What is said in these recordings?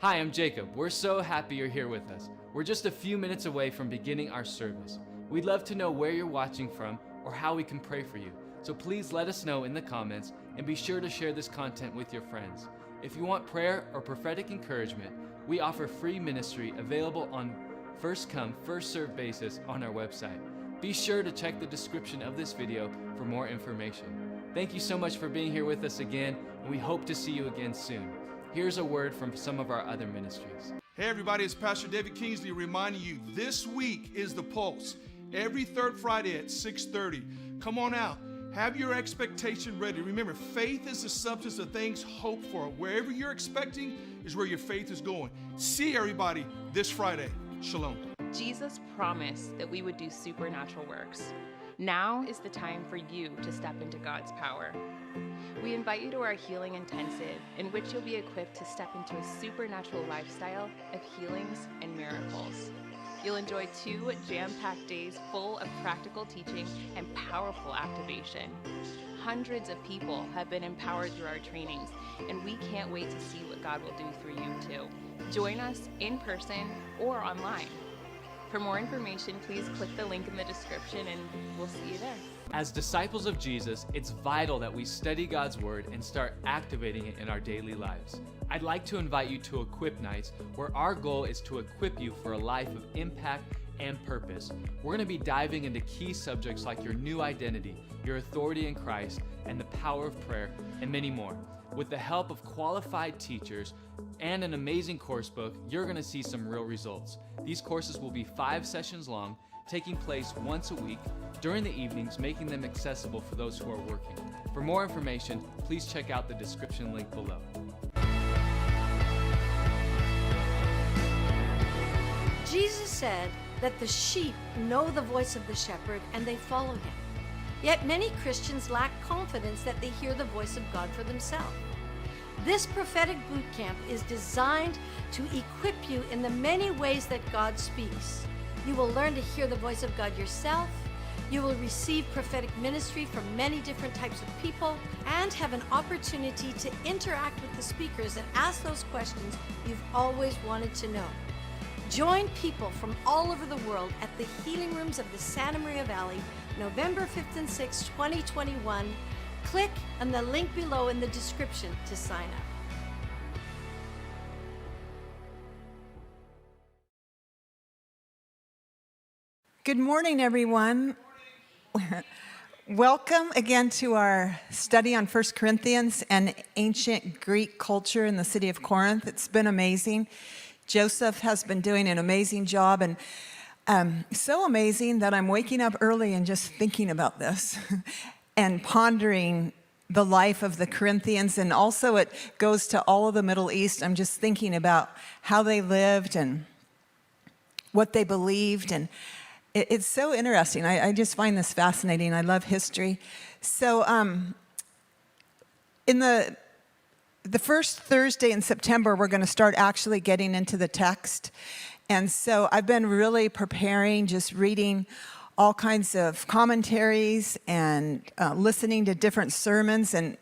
Hi, I'm Jacob. We're so happy you're here with us. We're just a few minutes away from beginning our service. We'd love to know where you're watching from or how we can pray for you. So please let us know in the comments and be sure to share this content with your friends. If you want prayer or prophetic encouragement, we offer free ministry available on first come, first served basis on our website. Be sure to check the description of this video for more information. Thank you so much for being here with us again, and we hope to see you again soon. Here's a word from some of our other ministries. Hey everybody, it's Pastor David Kingsley reminding you this week is the Pulse. Every third Friday at 6:30. Come on out. Have your expectation ready. Remember, faith is the substance of things hoped for. Wherever you're expecting is where your faith is going. See everybody this Friday. Shalom. Jesus promised that we would do supernatural works. Now is the time for you to step into God's power. We invite you to our Healing Intensive, in which you'll be equipped to step into a supernatural lifestyle of healings and miracles. You'll enjoy 2 jam-packed days full of practical teaching and powerful activation. Hundreds of people have been empowered through our trainings, and we can't wait to see what God will do through you too. Join us in person or online. For more information, please click the link in the description and we'll see you there. As disciples of Jesus, it's vital that we study God's Word and start activating it in our daily lives. I'd like to invite you to Equip Nights, where our goal is to equip you for a life of impact and purpose. We're going to be diving into key subjects like your new identity, your authority in Christ, and the power of prayer, and many more. With the help of qualified teachers and an amazing course book, you're going to see some real results. These courses will be 5 sessions long, taking place once a week during the evenings, making them accessible for those who are working. For more information, please check out the description link below. Jesus said that the sheep know the voice of the shepherd and they follow him. Yet many Christians lack confidence that they hear the voice of God for themselves. This prophetic boot camp is designed to equip you in the many ways that God speaks. You will learn to hear the voice of God yourself. You will receive prophetic ministry from many different types of people and have an opportunity to interact with the speakers and ask those questions you've always wanted to know. Join people from all over the world at the Healing Rooms of the Santa Maria Valley, November 5th and 6th, 2021. Click on the link below in the description to sign up. Good morning, everyone. Welcome again to our study on 1 Corinthians and ancient Greek culture in the city of Corinth. It's been amazing. Joseph has been doing an amazing job, and so amazing that I'm waking up early and just thinking about this and pondering the life of the Corinthians, and also it goes to all of the Middle East. I'm just thinking about how they lived and what they believed, and it's so interesting. I just find this fascinating. I love history. So in the first Thursday in September, we're going to start actually getting into the text. And so I've been really preparing, just reading all kinds of commentaries and listening to different sermons. And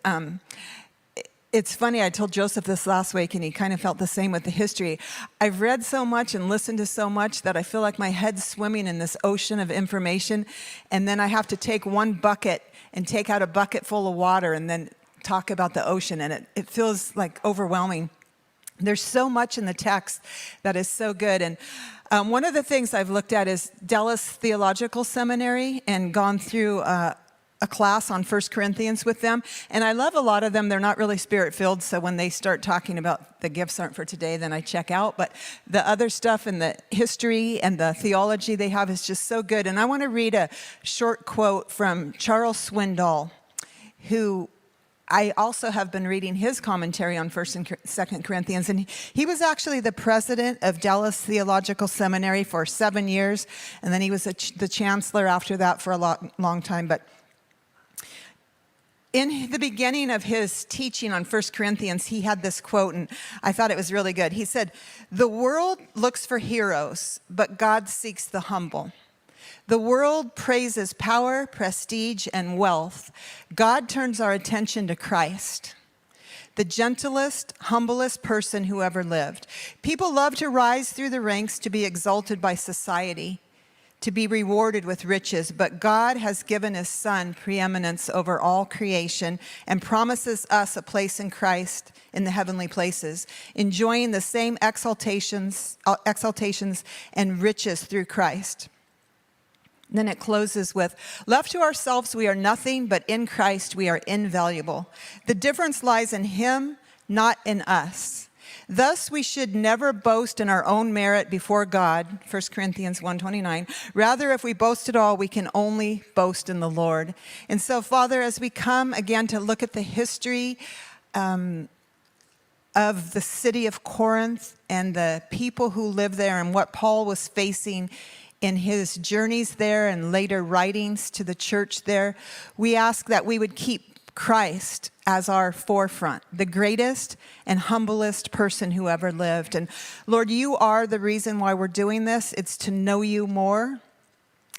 it's funny, I told Joseph this last week, and he kind of felt the same with the history. I've read so much and listened to so much that I feel like my head's swimming in this ocean of information. And then I have to take one bucket and take out a bucket full of water and then talk about the ocean. And it feels like overwhelming. There's so much in the text that is so good. And one of the things I've looked at is Dallas Theological Seminary and gone through a class on 1 Corinthians with them. And I love a lot of them. They're not really spirit-filled, so when they start talking about the gifts aren't for today, then I check out. But the other stuff and the history and the theology they have is just so good. And I want to read a short quote from Charles Swindoll, who I also have been reading his commentary on 1 and 2 Corinthians, and he was actually the president of Dallas Theological Seminary for 7 years, and then he was the chancellor after that for a long time. But in the beginning of his teaching on 1 Corinthians, he had this quote, and I thought it was really good. He said, "The world looks for heroes, but God seeks the humble. The world praises power, prestige, and wealth. God turns our attention to Christ. the gentlest, humblest person who ever lived. People love to rise through the ranks to be exalted by society, to be rewarded with riches, but God has given his Son preeminence over all creation and promises us a place in Christ in the heavenly places, enjoying the same exaltations and riches through Christ. Then it closes with, left to ourselves, we are nothing, but in Christ we are invaluable. The difference lies in him, not in us. Thus, we should never boast in our own merit before God, 1 Corinthians 1:29. Rather, if we boast at all, we can only boast in the Lord. And so, Father, as we come again to look at the history of the city of Corinth and the people who live there and what Paul was facing in his journeys there and later writings to the church there, we ask that we would keep Christ as our forefront, the greatest and humblest person who ever lived. And Lord, you are the reason why we're doing this. It's to know you more.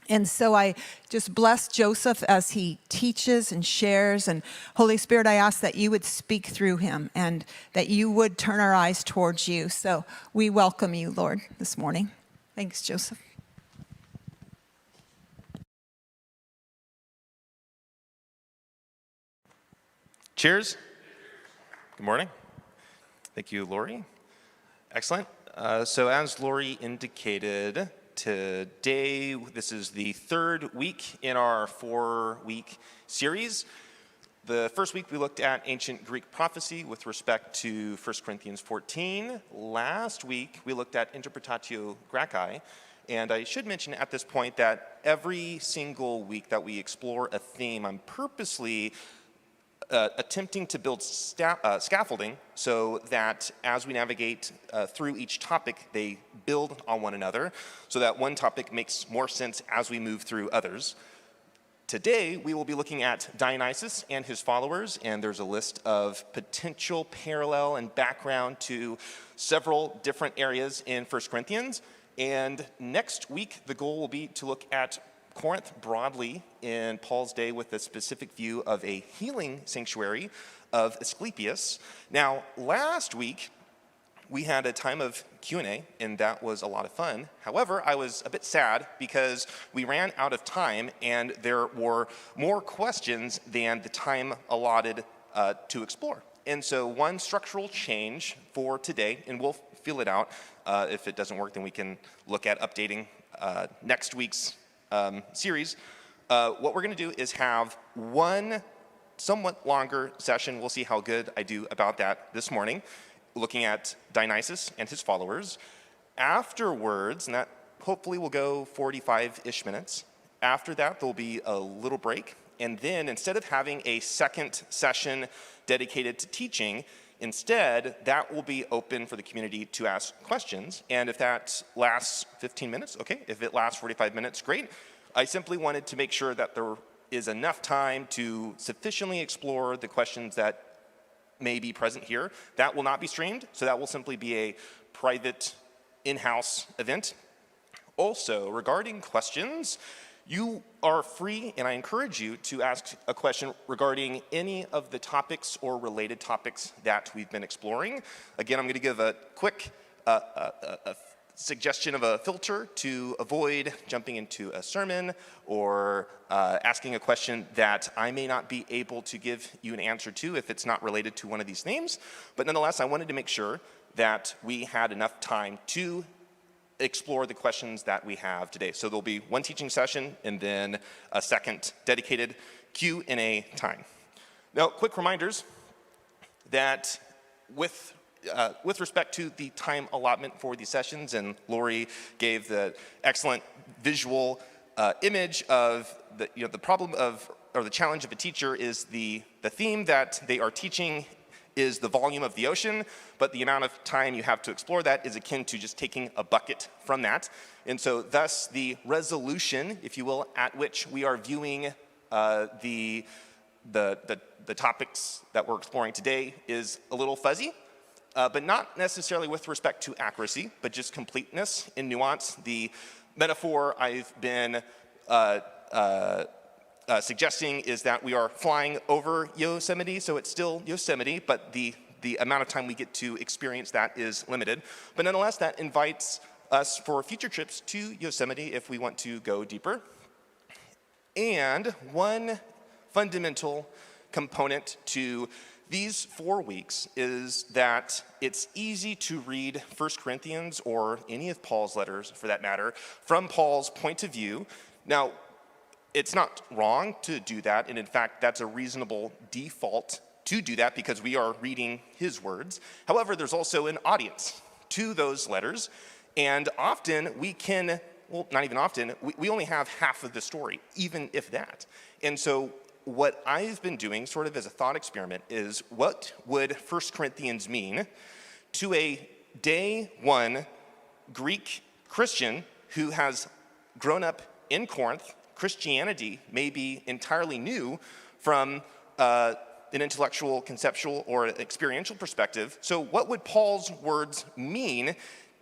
And so I just bless Joseph as he teaches and shares. And Holy Spirit, I ask that you would speak through him and that you would turn our eyes towards you. So we welcome you, Lord, this morning. Thanks, Joseph. Cheers. Good morning. Thank you, Lori. Excellent. So as Lori indicated, today, this is the third week in our 4-week series. The first week we looked at ancient Greek prophecy with respect to 1 Corinthians 14. Last week we looked at Interpretatio Graecae. And I should mention at this point that every single week that we explore a theme, I'm purposely attempting to build scaffolding so that as we navigate through each topic, they build on one another so that one topic makes more sense as we move through others. Today, we will be looking at Dionysus and his followers, and there's a list of potential parallel and background to several different areas in 1 Corinthians. And next week, the goal will be to look at Corinth broadly in Paul's day with a specific view of a healing sanctuary of Asclepius. Now, last week, we had a time of Q&A, and that was a lot of fun. However, I was a bit sad because we ran out of time, and there were more questions than the time allotted to explore. And so one structural change for today, and we'll feel it out. If it doesn't work, then we can look at updating next week's series. What we're going to do is have one somewhat longer session. We'll see how good I do about that this morning, looking at Dionysus and his followers. Afterwards, and that hopefully will go 45-ish minutes. After that, there'll be a little break. And then instead of having a second session dedicated to teaching, instead, that will be open for the community to ask questions. And if that lasts 15 minutes, okay. If it lasts 45 minutes, great. I simply wanted to make sure that there is enough time to sufficiently explore the questions that may be present here. That will not be streamed, so that will simply be a private in-house event. Also, regarding questions, you are free, and I encourage you to ask a question regarding any of the topics or related topics that we've been exploring. Again, I'm going to give a quick suggestion of a filter to avoid jumping into a sermon or asking a question that I may not be able to give you an answer to if it's not related to one of these themes. But nonetheless, I wanted to make sure that we had enough time to explore the questions that we have today. So there'll be one teaching session and then a second dedicated Q&A time. Now, quick reminders that with respect to the time allotment for these sessions, and Lori gave the excellent visual image of the problem of, or the challenge of a teacher is the theme that they are teaching is the volume of the ocean, but the amount of time you have to explore that is akin to just taking a bucket from that. And so thus the resolution, if you will, at which we are viewing the topics that we're exploring today is a little fuzzy, but not necessarily with respect to accuracy, but just completeness and nuance. The metaphor I've been suggesting is that we are flying over Yosemite, so it's still Yosemite, but the the amount of time we get to experience that is limited. But nonetheless, that invites us for future trips to Yosemite if we want to go deeper. And one fundamental component to these 4 weeks is that it's easy to read 1 Corinthians or any of Paul's letters, for that matter, from Paul's point of view. Now, it's not wrong to do that, and in fact, that's a reasonable default to do that because we are reading his words. However, there's also an audience to those letters, and often we can, well, not even often, we only have half of the story, even if that. And so what I've been doing, sort of as a thought experiment, is what would 1 Corinthians mean to a day one Greek Christian who has grown up in Corinth? Christianity may be entirely new from an intellectual, conceptual, or experiential perspective. So what would Paul's words mean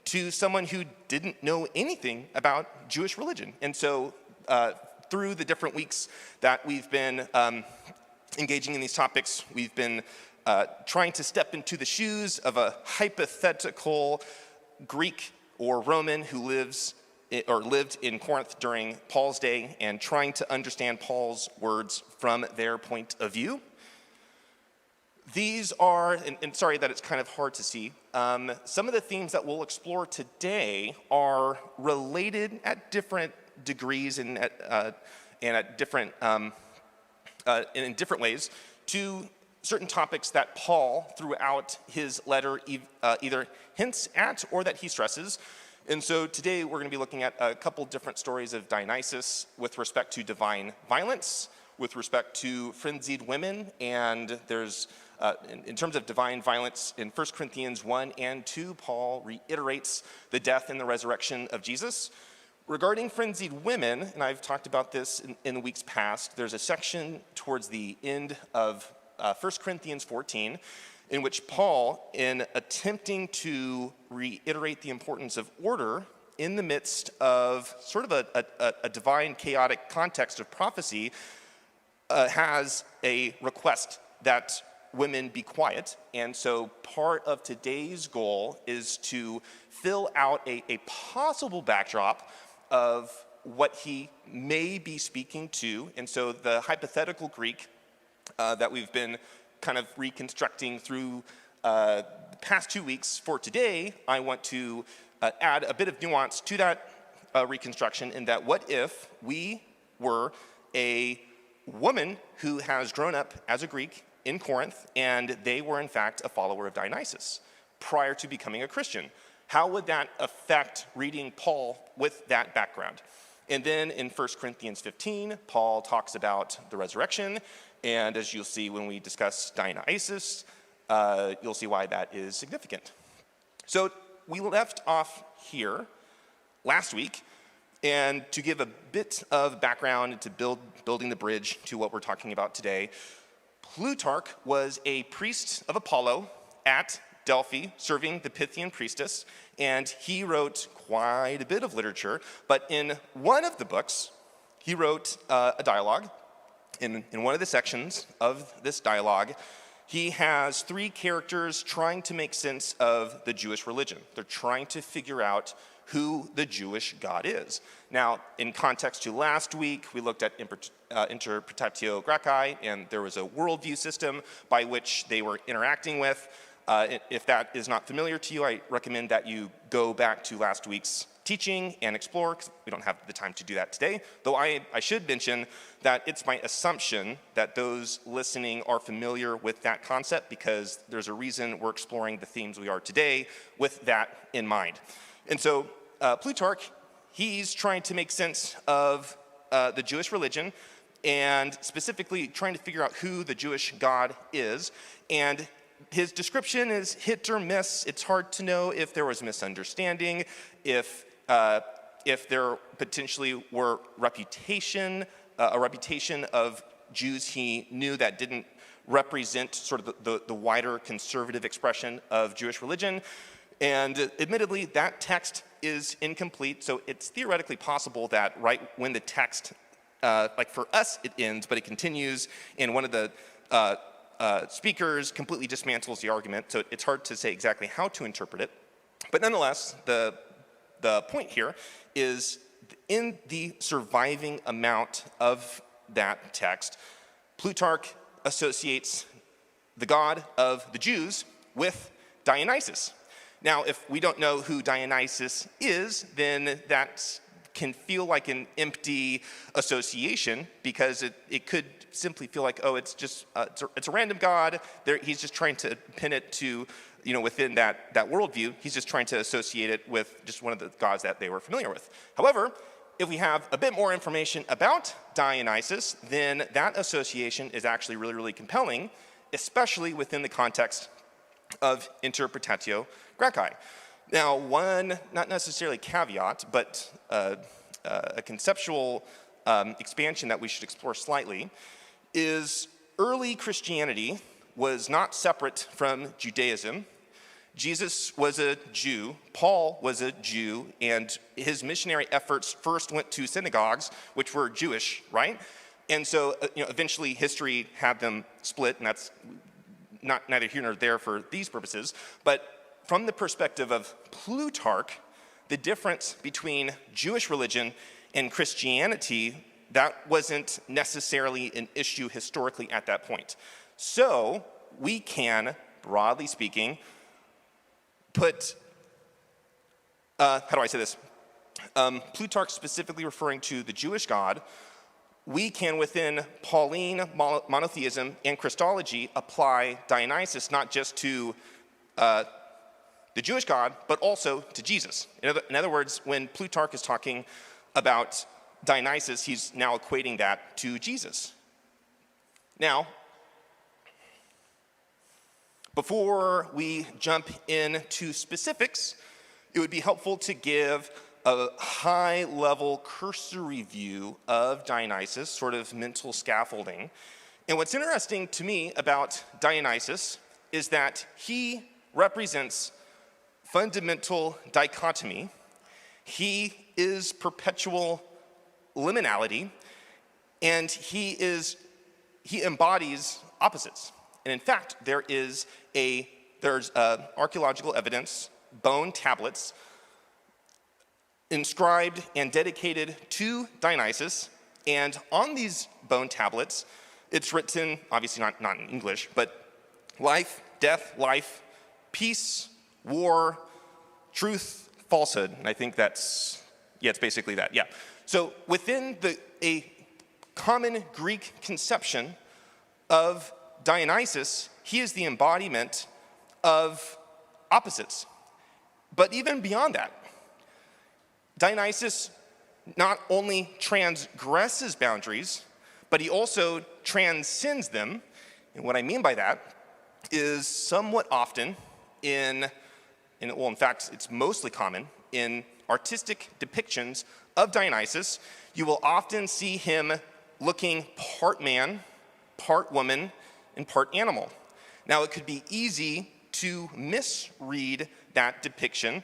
to someone who didn't know anything about Jewish religion? And so through the different weeks that we've been engaging in these topics, we've been trying to step into the shoes of a hypothetical Greek or Roman who lived in Corinth during Paul's day and trying to understand Paul's words from their point of view. These are, and sorry that it's kind of hard to see, some of the themes that we'll explore today are related at different degrees and at different, in different ways to certain topics that Paul throughout his letter either hints at or that he stresses. And so today we're going to be looking at a couple different stories of Dionysus with respect to divine violence, with respect to frenzied women, and there's, in terms of divine violence, in 1 Corinthians 1 and 2, Paul reiterates the death and the resurrection of Jesus. Regarding frenzied women, and I've talked about this in the weeks past, there's a section towards the end of 1 Corinthians 14 in which Paul, in attempting to reiterate the importance of order in the midst of sort of a divine chaotic context of prophecy, has a request that women be quiet. And so part of today's goal is to fill out a possible backdrop of what he may be speaking to. And so the hypothetical Greek that we've been kind of reconstructing through the past 2 weeks, for today, I want to add a bit of nuance to that reconstruction, in that what if we were a woman who has grown up as a Greek in Corinth and they were in fact a follower of Dionysus prior to becoming a Christian? How would that affect reading Paul with that background? And then in 1 Corinthians 15, Paul talks about the resurrection, and as you'll see when we discuss Dionysus, you'll see why that is significant. So we left off here last week, and to give a bit of background to building the bridge to what we're talking about today, Plutarch was a priest of Apollo at Delphi, serving the Pythian priestess, and he wrote quite a bit of literature, but in one of the books, he wrote a dialogue. In one of the sections of this dialogue, he has 3 characters trying to make sense of the Jewish religion. They're trying to figure out who the Jewish God is. Now, in context to last week, we looked at Interpretatio Graecae, and there was a worldview system by which they were interacting with. If that is not familiar to you, I recommend that you go back to last week's teaching and explore, because we don't have the time to do that today. Though I should mention that it's my assumption that those listening are familiar with that concept, because there's a reason we're exploring the themes we are today with that in mind. And so Plutarch, he's trying to make sense of the Jewish religion, and specifically trying to figure out who the Jewish God is. And his description is hit or miss. It's hard to know if there was a misunderstanding, if there potentially were a reputation of Jews he knew that didn't represent sort of the wider conservative expression of Jewish religion. And admittedly, that text is incomplete, so it's theoretically possible that right when the text, like for us, it ends, but it continues in one of the speakers completely dismantles the argument, so it's hard to say exactly how to interpret it. But nonetheless, the point here is in the surviving amount of that text, Plutarch associates the god of the Jews with Dionysus. Now, if we don't know who Dionysus is, then that can feel like an empty association, because it could simply feel like, oh, it's just it's a random god. He's just trying to pin it to, within that worldview. He's just trying to associate it with just one of the gods that they were familiar with. However, if we have a bit more information about Dionysus, then that association is actually really, really compelling, especially within the context of Interpretatio Gracchi. Now, one, not necessarily caveat, but a conceptual expansion that we should explore slightly is early Christianity was not separate from Judaism. Jesus was a Jew, Paul was a Jew, and his missionary efforts first went to synagogues, which were Jewish, right? And so, eventually history had them split, and that's neither here nor there for these purposes. But from the perspective of Plutarch, the difference between Jewish religion and Christianity, that wasn't necessarily an issue historically at that point. So we can, broadly speaking, put, how do I say this? Plutarch specifically referring to the Jewish God, we can, within Pauline monotheism and Christology, apply Dionysus not just to the Jewish God, but also to Jesus. In other words, when Plutarch is talking about Dionysus, he's now equating that to Jesus. Now, before we jump into specifics, it would be helpful to give a high-level cursory view of Dionysus, sort of mental scaffolding. And what's interesting to me about Dionysus is that he represents fundamental dichotomy. He is perpetual liminality, and he embodies opposites. And in fact, there's archaeological evidence, bone tablets, inscribed and dedicated to Dionysus, and on these bone tablets, it's written, obviously not in English, but life, death, life, peace, war, truth, falsehood, and I think it's basically that, yeah. So within a common Greek conception of Dionysus, he is the embodiment of opposites. But even beyond that, Dionysus not only transgresses boundaries, but he also transcends them. And what I mean by that is somewhat often in fact, it's mostly common in artistic depictions of Dionysus, you will often see him looking part man, part woman, and part animal. Now, it could be easy to misread that depiction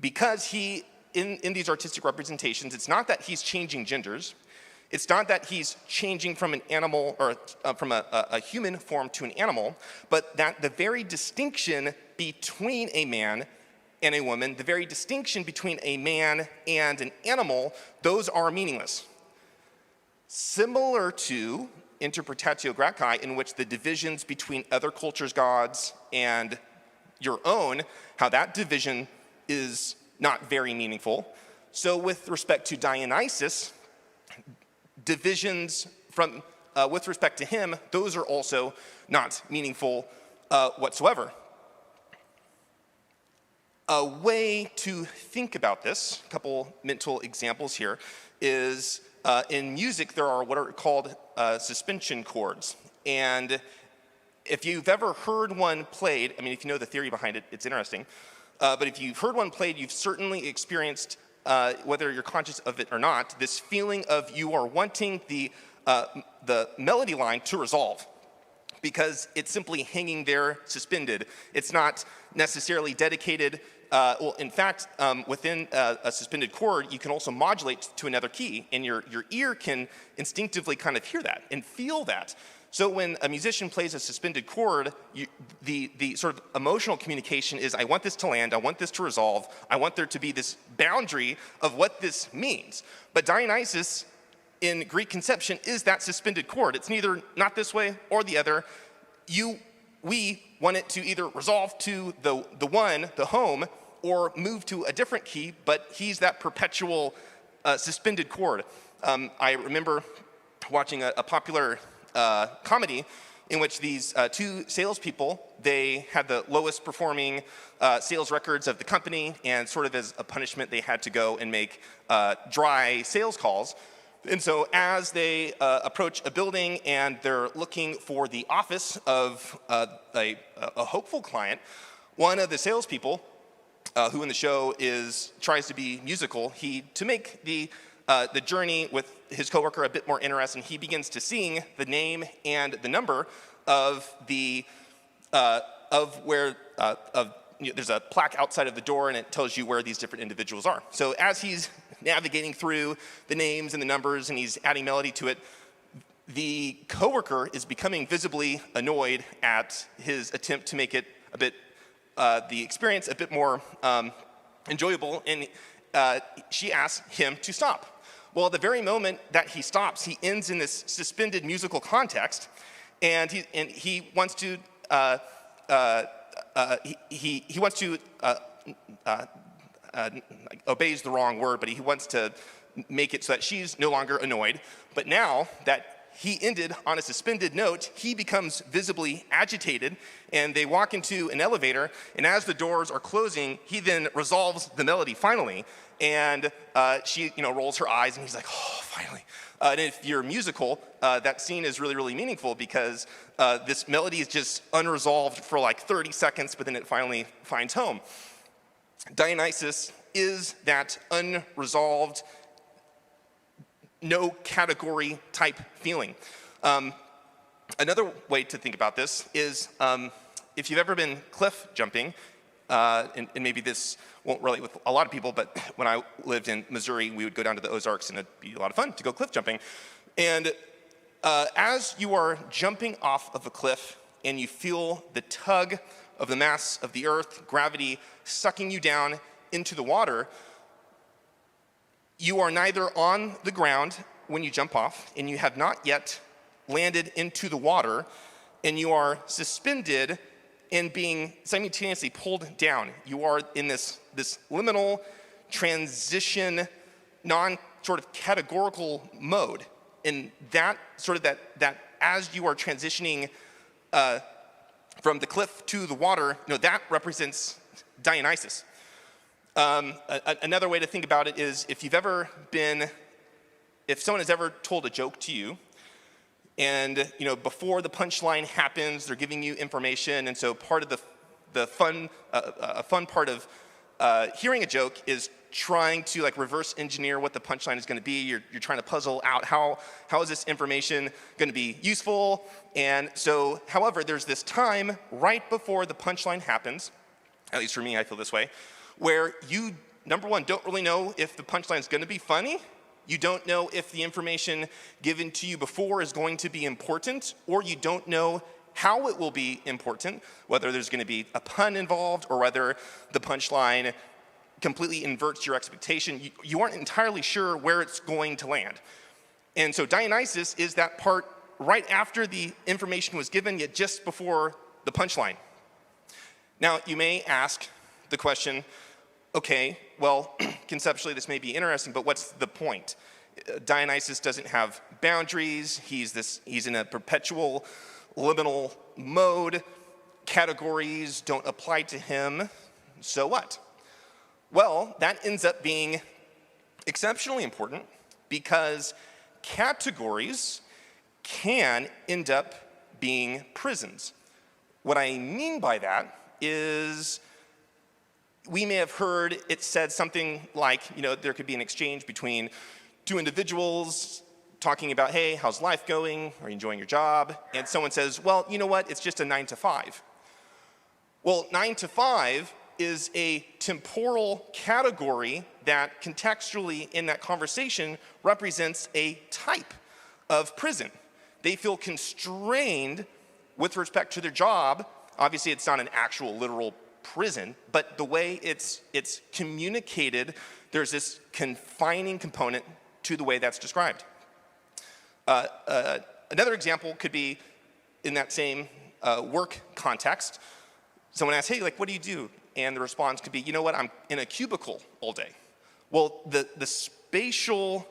because in these artistic representations, it's not that he's changing genders, it's not that he's changing from an animal or from a human form to an animal, but that the very distinction between a man and a woman, the very distinction between a man and an animal, those are meaningless. Similar to Interpretatio Gracchi, in which the divisions between other cultures' gods and your own, how that division is not very meaningful. So with respect to Dionysus, divisions with respect to him, those are also not meaningful whatsoever. A way to think about this, a couple mental examples here, is in music there are what are called suspension chords. And if you've ever heard one played, I mean, if you know the theory behind it, it's interesting. But if you've heard one played, you've certainly experienced, whether you're conscious of it or not, this feeling of you are wanting the melody line to resolve. because it's simply hanging there suspended. It's not necessarily dedicated. In fact, within a suspended chord, you can also modulate to another key, and your ear can instinctively kind of hear that and feel that. So when a musician plays a suspended chord, the sort of emotional communication is, I want this to land, I want this to resolve, I want there to be this boundary of what this means. But Dionysus, in Greek conception, is that suspended chord. It's neither not this way or the other. We want it to either resolve to the one, the home, or move to a different key, but he's that perpetual suspended chord. I remember watching a popular comedy in which these two salespeople, they had the lowest performing sales records of the company, and sort of as a punishment, they had to go and make dry sales calls. And so as they approach a building and they're looking for the office of a hopeful client, one of the salespeople, who in the show tries to be musical, to make the journey with his coworker a bit more interesting, he begins to sing the name and the number of there's a plaque outside of the door, and it tells you where these different individuals are. So as he's navigating through the names and the numbers and he's adding melody to it, the coworker is becoming visibly annoyed at his attempt to make it a bit, the experience a bit more enjoyable, and she asks him to stop. Well, at the very moment that he stops, he ends in this suspended musical context, and he wants to obeys the wrong word, but he wants to make it so that she's no longer annoyed. But now that he ended on a suspended note, he becomes visibly agitated, and they walk into an elevator, and as the doors are closing, he then resolves the melody finally, and she rolls her eyes, and he's like, oh, finally. And if you're musical, that scene is really, really meaningful, because this melody is just unresolved for like 30 seconds, but then it finally finds home. Dionysus is that unresolved, no category type feeling. Another way to think about this is if you've ever been cliff jumping, and maybe this won't relate with a lot of people, but when I lived in Missouri, we would go down to the Ozarks, and it'd be a lot of fun to go cliff jumping. And as you are jumping off of a cliff and you feel the tug of the mass of the earth, gravity sucking you down into the water, you are neither on the ground when you jump off, and you have not yet landed into the water, and you are suspended and being simultaneously pulled down. You are in this liminal transition, sort of categorical mode. And that as you are transitioning from the cliff to the water, that represents Dionysus. Another way to think about it is if someone has ever told a joke to you, and before the punchline happens, they're giving you information, and so part of the fun part of hearing a joke is trying to reverse engineer what the punchline is going to be. You're trying to puzzle out how is this information going to be useful. And so, however, there's this time right before the punchline happens, at least for me, I feel this way, where you, number one, don't really know if the punchline is going to be funny. You don't know if the information given to you before is going to be important, or you don't know how it will be important, whether there's going to be a pun involved or whether the punchline completely inverts your expectation. You aren't entirely sure where it's going to land. And so Dionysus is that part right after the information was given, yet just before the punchline. Now, you may ask the question, okay, well, conceptually this may be interesting, but what's the point? Dionysus doesn't have boundaries. He's in a perpetual liminal mode. Categories don't apply to him. So what? Well, that ends up being exceptionally important because categories can end up being prisons. What I mean by that is we may have heard it said something like, there could be an exchange between two individuals, talking about, hey, how's life going? Are you enjoying your job? And someone says, well, you know what? It's just a 9 to 5. Well, 9 to 5 is a temporal category that contextually in that conversation represents a type of prison. They feel constrained with respect to their job. Obviously, it's not an actual literal prison, but the way it's communicated, there's this confining component to the way that's described. Another example could be in that same work context. Someone asks, hey, like, what do you do? And the response could be, you know what, I'm in a cubicle all day. Well, the spatial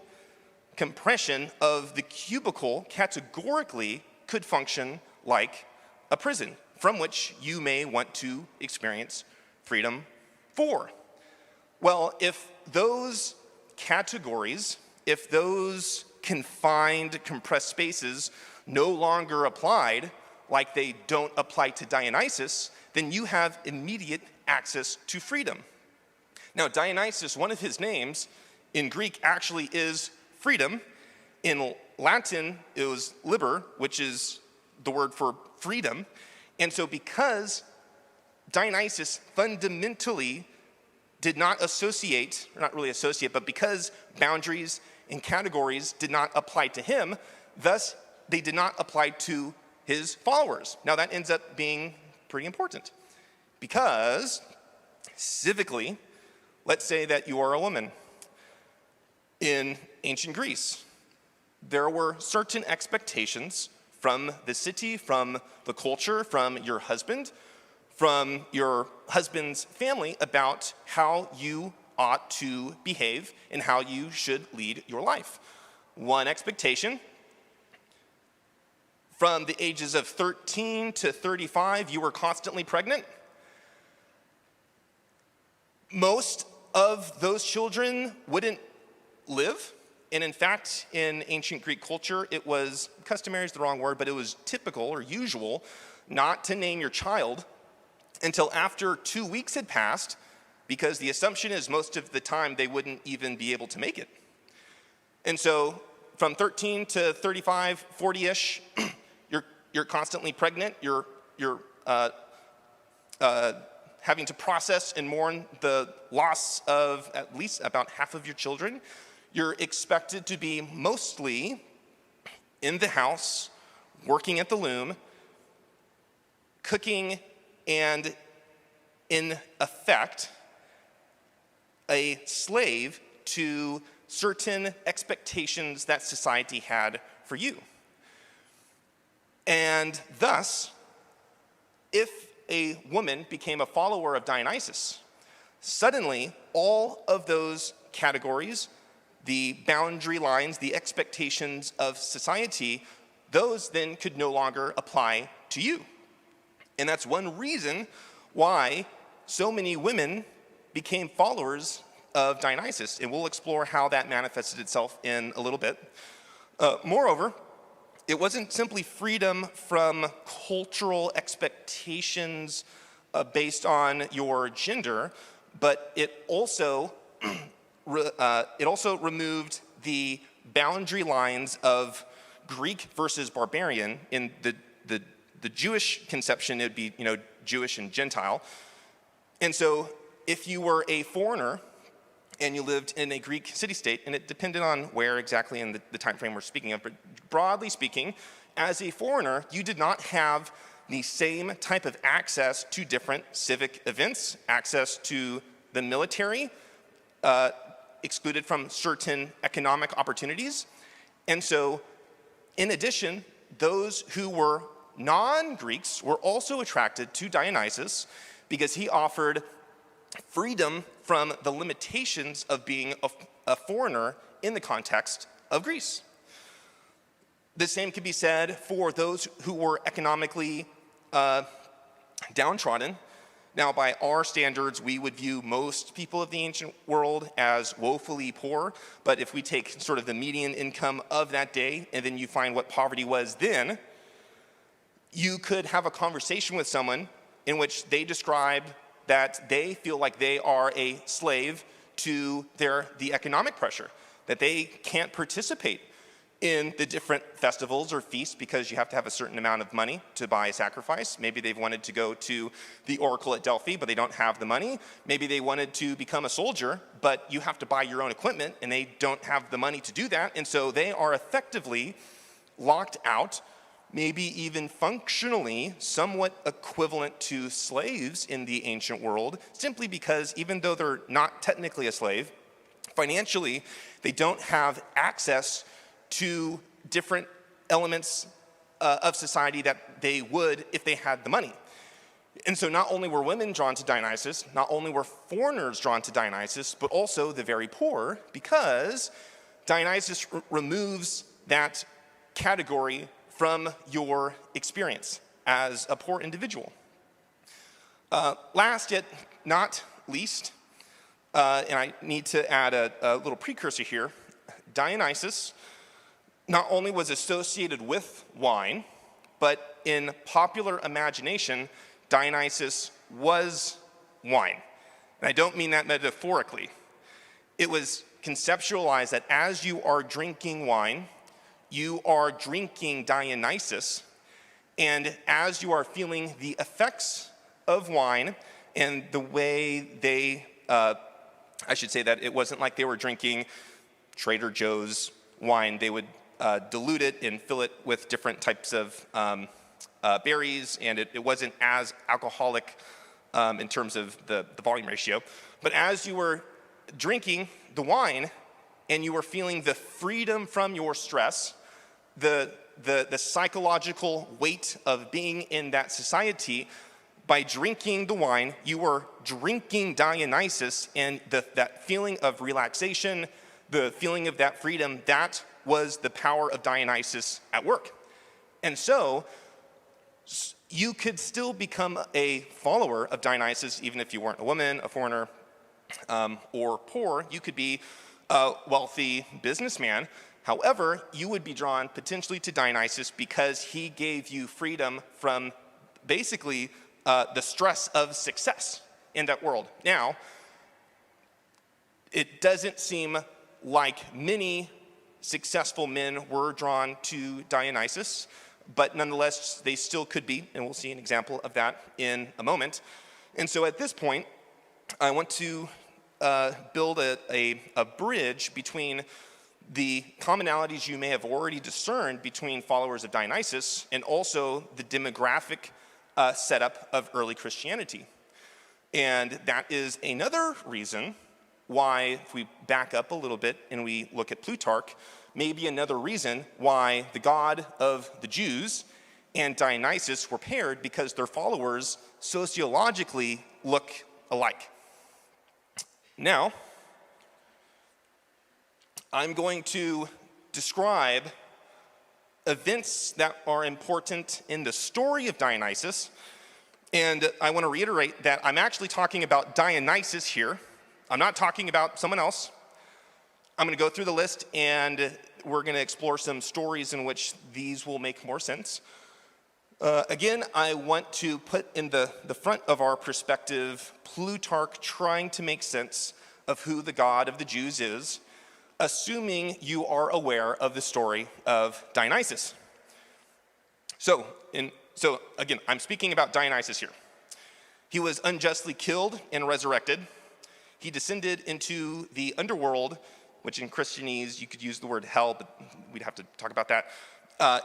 compression of the cubicle categorically could function like a prison from which you may want to experience freedom for. Well, if those categories, if those confined, compressed spaces no longer applied, like they don't apply to Dionysus, then you have immediate access to freedom. Now, Dionysus, one of his names in Greek actually is freedom. In Latin, it was liber, which is the word for freedom. And so because Dionysus fundamentally did not associate, or not really associate, but because boundaries and categories did not apply to him, thus they did not apply to his followers. Now that ends up being pretty important because civically, let's say that you are a woman. In ancient Greece, there were certain expectations from the city, from the culture, from your husband's family about how you ought to behave and how you should lead your life. One expectation, from the ages of 13 to 35, you were constantly pregnant. Most of those children wouldn't live. And in fact, in ancient Greek culture, it was, customary is the wrong word, but it was typical or usual not to name your child until after 2 weeks had passed, because the assumption is most of the time they wouldn't even be able to make it. And so from 13 to 35, 40-ish, you're constantly pregnant, you're having to process and mourn the loss of at least about half of your children. You're expected to be mostly in the house, working at the loom, cooking, and in effect, a slave to certain expectations that society had for you. And thus, if a woman became a follower of Dionysus, suddenly all of those categories, the boundary lines, the expectations of society, those then could no longer apply to you. And that's one reason why so many women became followers of Dionysus, and we'll explore how that manifested itself in a little bit. Moreover, it wasn't simply freedom from cultural expectations based on your gender, but it also removed the boundary lines of Greek versus barbarian. In the Jewish conception, it'd be Jewish and Gentile. And so if you were a foreigner and you lived in a Greek city-state, and it depended on where exactly in the time frame we're speaking of, but broadly speaking, as a foreigner, you did not have the same type of access to different civic events, access to the military, excluded from certain economic opportunities. And so, in addition, those who were non-Greeks were also attracted to Dionysus because he offered freedom from the limitations of being a foreigner in the context of Greece. The same could be said for those who were economically downtrodden. Now, by our standards, we would view most people of the ancient world as woefully poor, but if we take sort of the median income of that day, and then you find what poverty was then, you could have a conversation with someone in which they describe that they feel like they are a slave to the economic pressure, that they can't participate in the different festivals or feasts because you have to have a certain amount of money to buy a sacrifice. Maybe they've wanted to go to the oracle at Delphi, but they don't have the money. Maybe they wanted to become a soldier, but you have to buy your own equipment, and they don't have the money to do that. And so they are effectively locked out, maybe even functionally somewhat equivalent to slaves in the ancient world, simply because even though they're not technically a slave, financially, they don't have access to different elements of society that they would if they had the money. And so not only were women drawn to Dionysus, not only were foreigners drawn to Dionysus, but also the very poor, because Dionysus removes that category from your experience as a poor individual. Last yet not least, and I need to add a little precursor here, Dionysus not only was associated with wine, but in popular imagination, Dionysus was wine. And I don't mean that metaphorically. It was conceptualized that as you are drinking wine, you are drinking Dionysus, and as you are feeling the effects of wine and the way they, I should say that it wasn't like they were drinking Trader Joe's wine. They would dilute it and fill it with different types of berries, and it wasn't as alcoholic in terms of the volume ratio. But as you were drinking the wine and you were feeling the freedom from your stress, the psychological weight of being in that society, by drinking the wine, you were drinking Dionysus, and that feeling of relaxation, the feeling of that freedom, that was the power of Dionysus at work. And so you could still become a follower of Dionysus even if you weren't a woman, a foreigner, or poor. You could be a wealthy businessman. However, you would be drawn potentially to Dionysus because he gave you freedom from basically the stress of success in that world. Now, it doesn't seem like many successful men were drawn to Dionysus, but nonetheless, they still could be, and we'll see an example of that in a moment. And so at this point, I want to build a bridge between the commonalities you may have already discerned between followers of Dionysus and also the demographic setup of early Christianity. And that is another reason why, if we back up a little bit and we look at Plutarch, maybe another reason why the god of the Jews and Dionysus were paired, because their followers sociologically look alike. Now, I'm going to describe events that are important in the story of Dionysus, and I want to reiterate that I'm actually talking about Dionysus here. I'm not talking about someone else. I'm going to go through the list, and we're going to explore some stories in which these will make more sense. Again, I want to put in the front of our perspective Plutarch trying to make sense of who the god of the Jews is, assuming you are aware of the story of Dionysus. So again, I'm speaking about Dionysus here. He was unjustly killed and resurrected. He descended into the underworld, which in Christianese you could use the word hell, but we'd have to talk about that.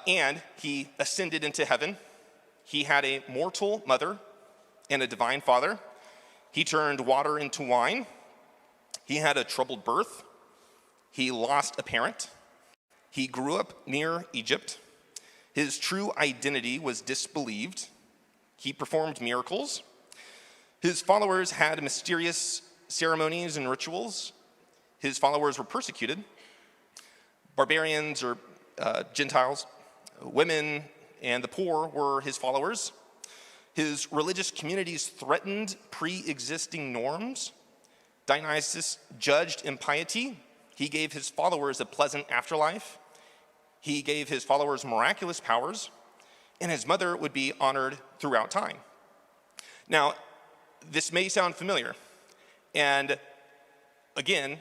And he ascended into heaven. He had a mortal mother and a divine father. He turned water into wine. He had a troubled birth. He lost a parent. He grew up near Egypt. His true identity was disbelieved. He performed miracles. His followers had mysterious ceremonies and rituals. His followers were persecuted. Barbarians or Gentiles, women, and the poor were his followers. His religious communities threatened pre-existing norms. Dionysus judged impiety. He gave his followers a pleasant afterlife. He gave his followers miraculous powers, and his mother would be honored throughout time. Now, this may sound familiar, and again,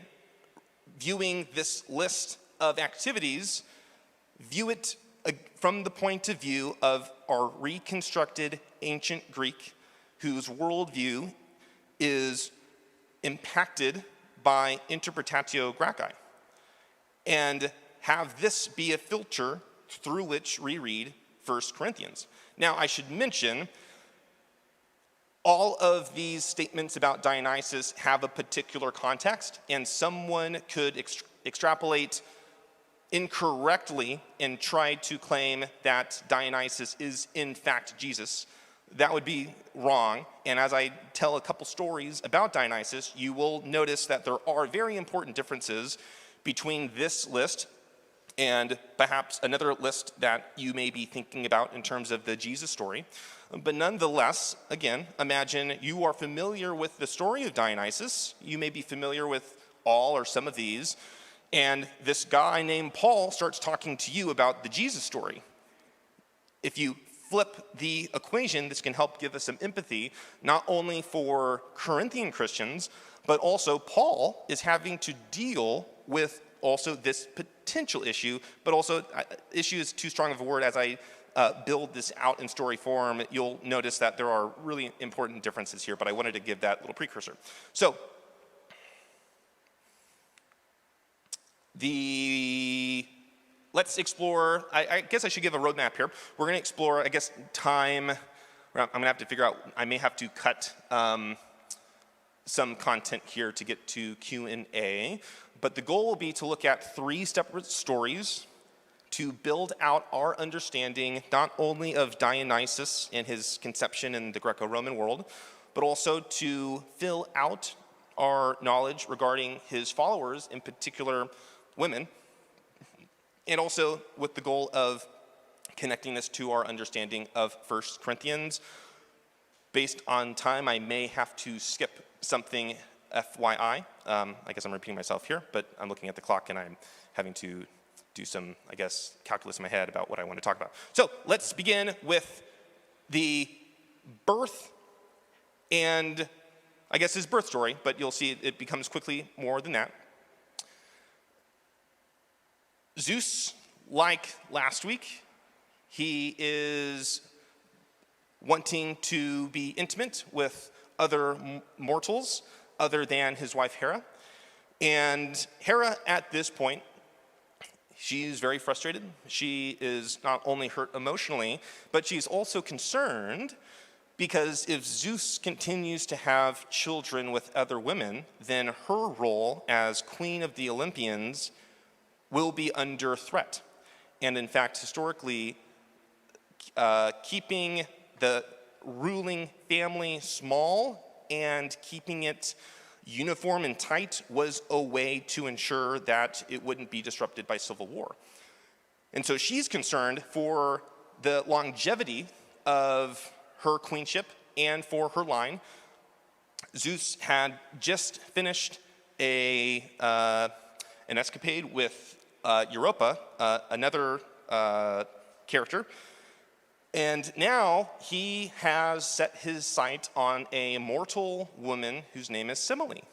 viewing this list of activities, view it from the point of view of our reconstructed ancient Greek, whose worldview is impacted by interpretatio Gracchi, and have this be a filter through which we read 1 Corinthians. Now, I should mention, all of these statements about Dionysus have a particular context, and someone could extrapolate incorrectly and try to claim that Dionysus is in fact Jesus. That would be wrong. And as I tell a couple stories about Dionysus, you will notice that there are very important differences between this list and perhaps another list that you may be thinking about in terms of the Jesus story. But nonetheless, again, imagine you are familiar with the story of Dionysus. You may be familiar with all or some of these. And this guy named Paul starts talking to you about the Jesus story. If you flip the equation, this can help give us some empathy, not only for Corinthian Christians, but also Paul is having to deal with also this potential issue, but also issue is too strong of a word. As I build this out in story form, you'll notice that there are really important differences here, but I wanted to give that little precursor. So, let's explore, I guess I should give a roadmap here. We're going to explore, I guess, time. I'm going to have to figure out, I may have to cut some content here to get to Q&A. But the goal will be to look at 3 separate stories to build out our understanding not only of Dionysus and his conception in the Greco-Roman world, but also to fill out our knowledge regarding his followers, in particular women, and also with the goal of connecting this to our understanding of 1 Corinthians. Based on time, I may have to skip something FYI. I guess I'm repeating myself here, but I'm looking at the clock and I'm having to do some, I guess, calculus in my head about what I want to talk about. So let's begin with the birth and, I guess, his birth story, but you'll see it becomes quickly more than that. Zeus, like last week, he is wanting to be intimate with other mortals other than his wife Hera. And Hera, at this point, she's very frustrated. She is not only hurt emotionally, but she's also concerned because if Zeus continues to have children with other women, then her role as queen of the Olympians will be under threat. And in fact, historically, keeping the ruling family small and keeping it uniform and tight was a way to ensure that it wouldn't be disrupted by civil war. And so she's concerned for the longevity of her queenship and for her line. Zeus had just finished an escapade with Europa, another character, and now he has set his sight on a mortal woman whose name is Semele.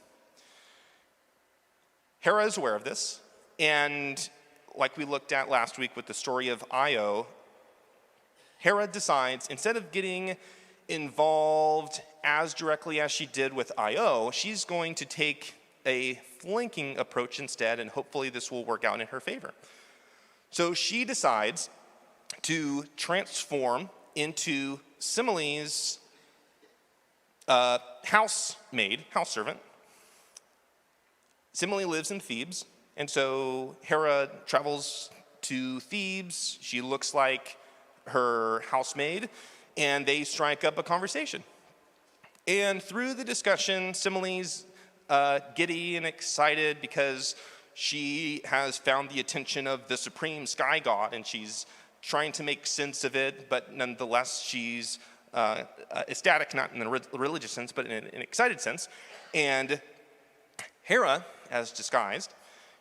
Hera is aware of this, and like we looked at last week with the story of Io, Hera decides, instead of getting involved as directly as she did with Io, she's going to take a flanking approach instead, and hopefully this will work out in her favor. So she decides to transform into Semele's house servant. Semele lives in Thebes, and so Hera travels to Thebes. She looks like her housemaid, and they strike up a conversation. And through the discussion, Semele's giddy and excited because she has found the attention of the supreme sky god, and she's trying to make sense of it, but nonetheless she's ecstatic, not in a religious sense, but in an excited sense. And Hera, as disguised,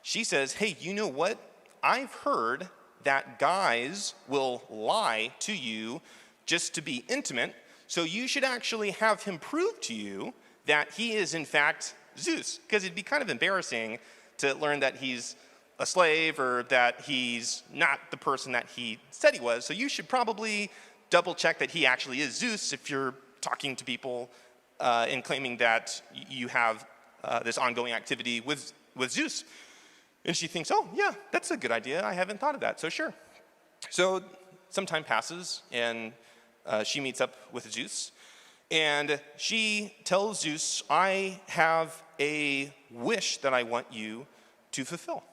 she says, hey, you know what? I've heard that guys will lie to you just to be intimate, so you should actually have him prove to you that he is in fact Zeus, because it'd be kind of embarrassing to learn that he's a slave or that he's not the person that he said he was. So you should probably double check that he actually is Zeus if you're talking to people and claiming that you have this ongoing activity with Zeus. And she thinks, oh, yeah, that's a good idea. I haven't thought of that, so sure. So some time passes, and she meets up with Zeus. And she tells Zeus, I have a wish that I want you to fulfill.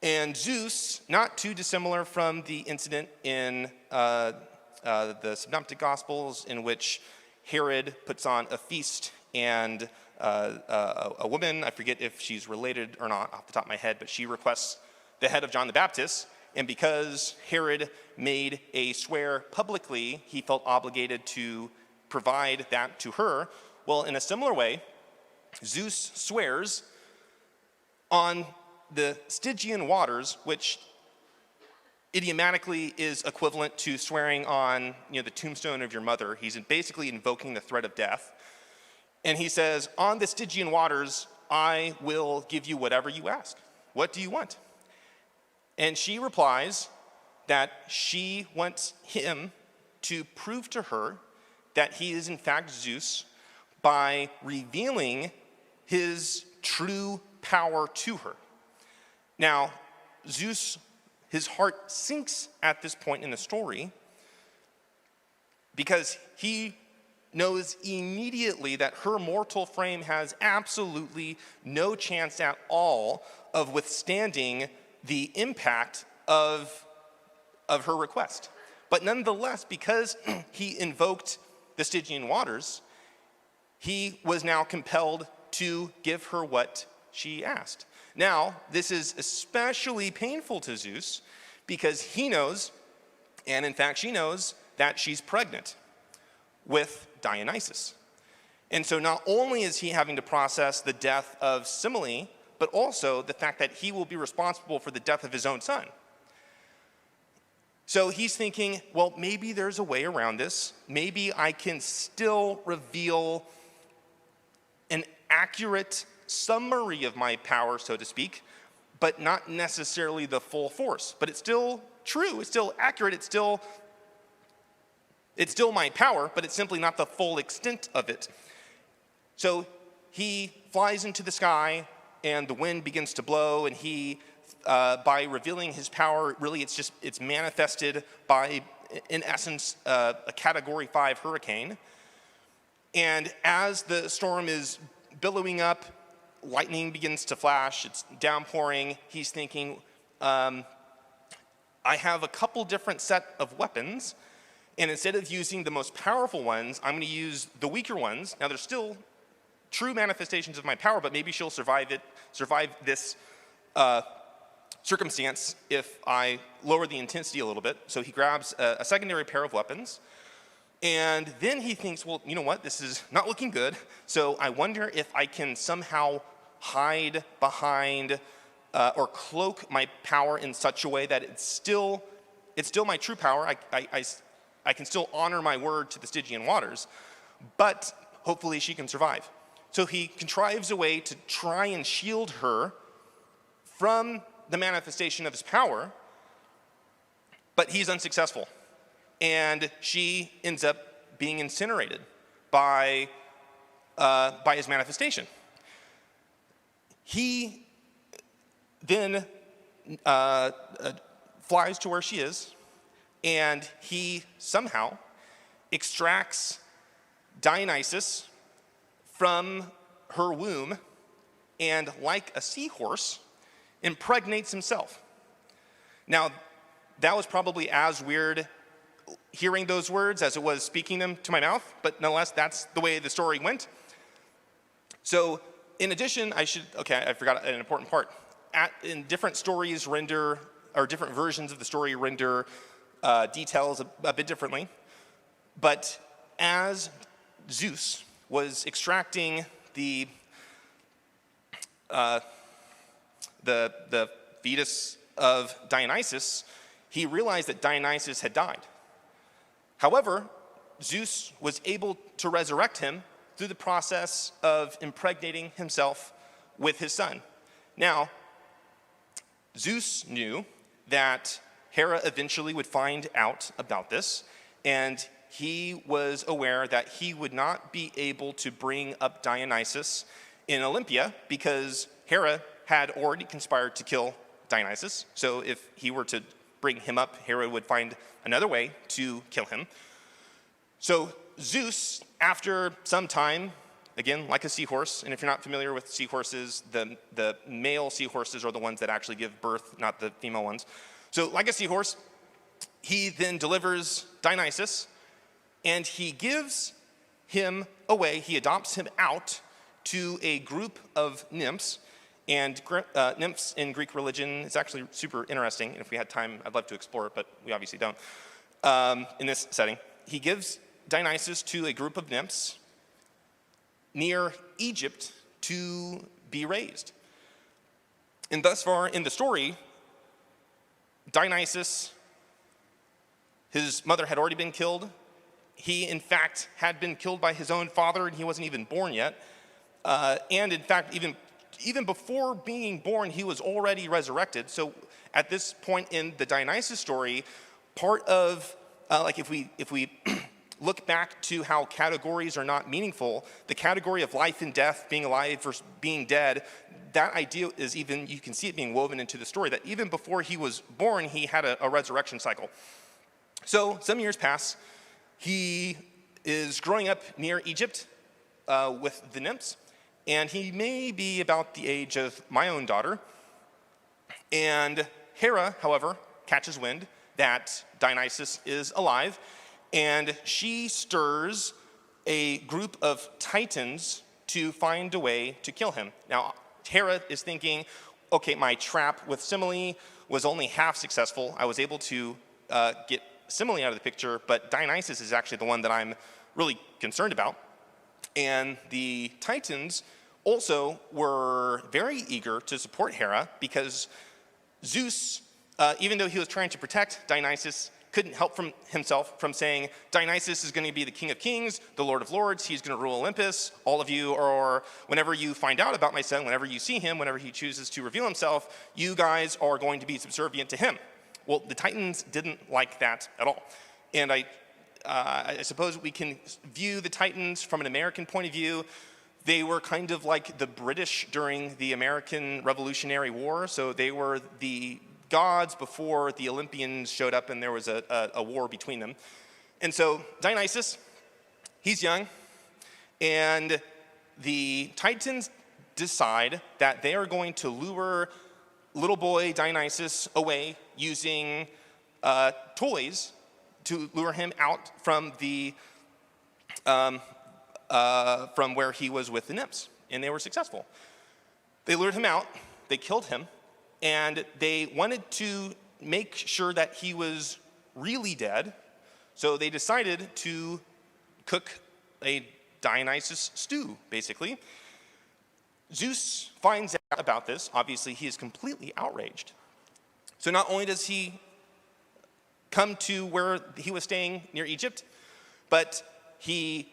And Zeus, not too dissimilar from the incident in the Synoptic Gospels in which Herod puts on a feast and a woman, I forget if she's related or not off the top of my head, but she requests the head of John the Baptist. And because Herod made a swear publicly, he felt obligated to provide that to her. Well, in a similar way, Zeus swears on the Stygian waters, which idiomatically is equivalent to swearing on the tombstone of your mother. He's basically invoking the threat of death. And he says, on the Stygian waters, I will give you whatever you ask. What do you want? And she replies that she wants him to prove to her that he is in fact Zeus by revealing his true power to her. Now, Zeus, his heart sinks at this point in the story because he knows immediately that her mortal frame has absolutely no chance at all of withstanding the impact of her request. But nonetheless, because he invoked the Stygian waters, he was now compelled to give her what she asked. Now, this is especially painful to Zeus because he knows, and in fact she knows, that she's pregnant with Dionysus. And so not only is he having to process the death of Semele, but also the fact that he will be responsible for the death of his own son. So he's thinking, well, maybe there's a way around this. Maybe I can still reveal an accurate summary of my power, so to speak, but not necessarily the full force. But it's still true, it's still accurate, it's still my power, but it's simply not the full extent of it. So he flies into the sky, and the wind begins to blow, and he, by revealing his power, really it's manifested by, in essence, a Category 5 hurricane. And as the storm is billowing up, lightning begins to flash, it's downpouring. He's thinking, I have a couple different set of weapons, and instead of using the most powerful ones, I'm going to use the weaker ones. Now, they're still true manifestations of my power, but maybe she'll survive this circumstance if I lower the intensity a little bit. So he grabs a secondary pair of weapons, and then he thinks, well, you know what, this is not looking good, so I wonder if I can somehow hide behind or cloak my power in such a way that it's still my true power. I can still honor my word to the Stygian waters, but hopefully she can survive. So he contrives a way to try and shield her from the manifestation of his power, but he's unsuccessful. And she ends up being incinerated by his manifestation. He then flies to where she is, and he somehow extracts Dionysus from her womb, and like a seahorse, impregnates himself. Now, that was probably as weird hearing those words as it was speaking them to my mouth, but nonetheless, that's the way the story went. So, in addition, I forgot an important part. In different stories render, or different versions of the story render details a bit differently. But as Zeus was extracting the fetus of Dionysus, he realized that Dionysus had died. However, Zeus was able to resurrect him through the process of impregnating himself with his son. Now, Zeus knew that Hera eventually would find out about this, and he was aware that he would not be able to bring up Dionysus in Olympia because Hera had already conspired to kill Dionysus. So if he were to bring him up, Hera would find another way to kill him. So Zeus, after some time, again, like a seahorse, and if you're not familiar with seahorses, the male seahorses are the ones that actually give birth, not the female ones. So like a seahorse, he then delivers Dionysus, and he gives him away, he adopts him out to a group of nymphs. And nymphs in Greek religion is actually super interesting, and if we had time, I'd love to explore it, but we obviously don't. In this setting, he gives Dionysus to a group of nymphs near Egypt to be raised. And thus far in the story, Dionysus, his mother had already been killed. He, in fact, had been killed by his own father, and he wasn't even born yet. And in fact, even before being born, he was already resurrected. So at this point in the Dionysus story, part of, like if we look back to how categories are not meaningful, the category of life and death, being alive versus being dead, that idea is even, you can see it being woven into the story, that even before he was born, he had a resurrection cycle. So some years pass. He is growing up near Egypt with the nymphs, and he may be about the age of my own daughter. And Hera, however, catches wind that Dionysus is alive, and she stirs a group of titans to find a way to kill him. Now, Hera is thinking, okay, my trap with Semele was only half successful. I was able to get Semele out of the picture, but Dionysus is actually the one that I'm really concerned about. And the Titans also were very eager to support Hera because Zeus, even though he was trying to protect Dionysus, couldn't help himself from saying, Dionysus is going to be the King of Kings, the Lord of Lords, he's going to rule Olympus. All of you are, whenever you find out about my son, whenever you see him, whenever he chooses to reveal himself, you guys are going to be subservient to him. Well, the Titans didn't like that at all. And I suppose we can view the Titans from an American point of view. They were kind of like the British during the American Revolutionary War. So they were the gods before the Olympians showed up and there was a war between them. And so Dionysus, he's young, and the Titans decide that they are going to lure little boy Dionysus away using toys to lure him out from the from where he was with the nymphs, and they were successful. They lured him out, they killed him, and they wanted to make sure that he was really dead, so they decided to cook a Dionysus stew, basically. Zeus finds out about this. Obviously, he is completely outraged. So not only does he come to where he was staying near Egypt, but he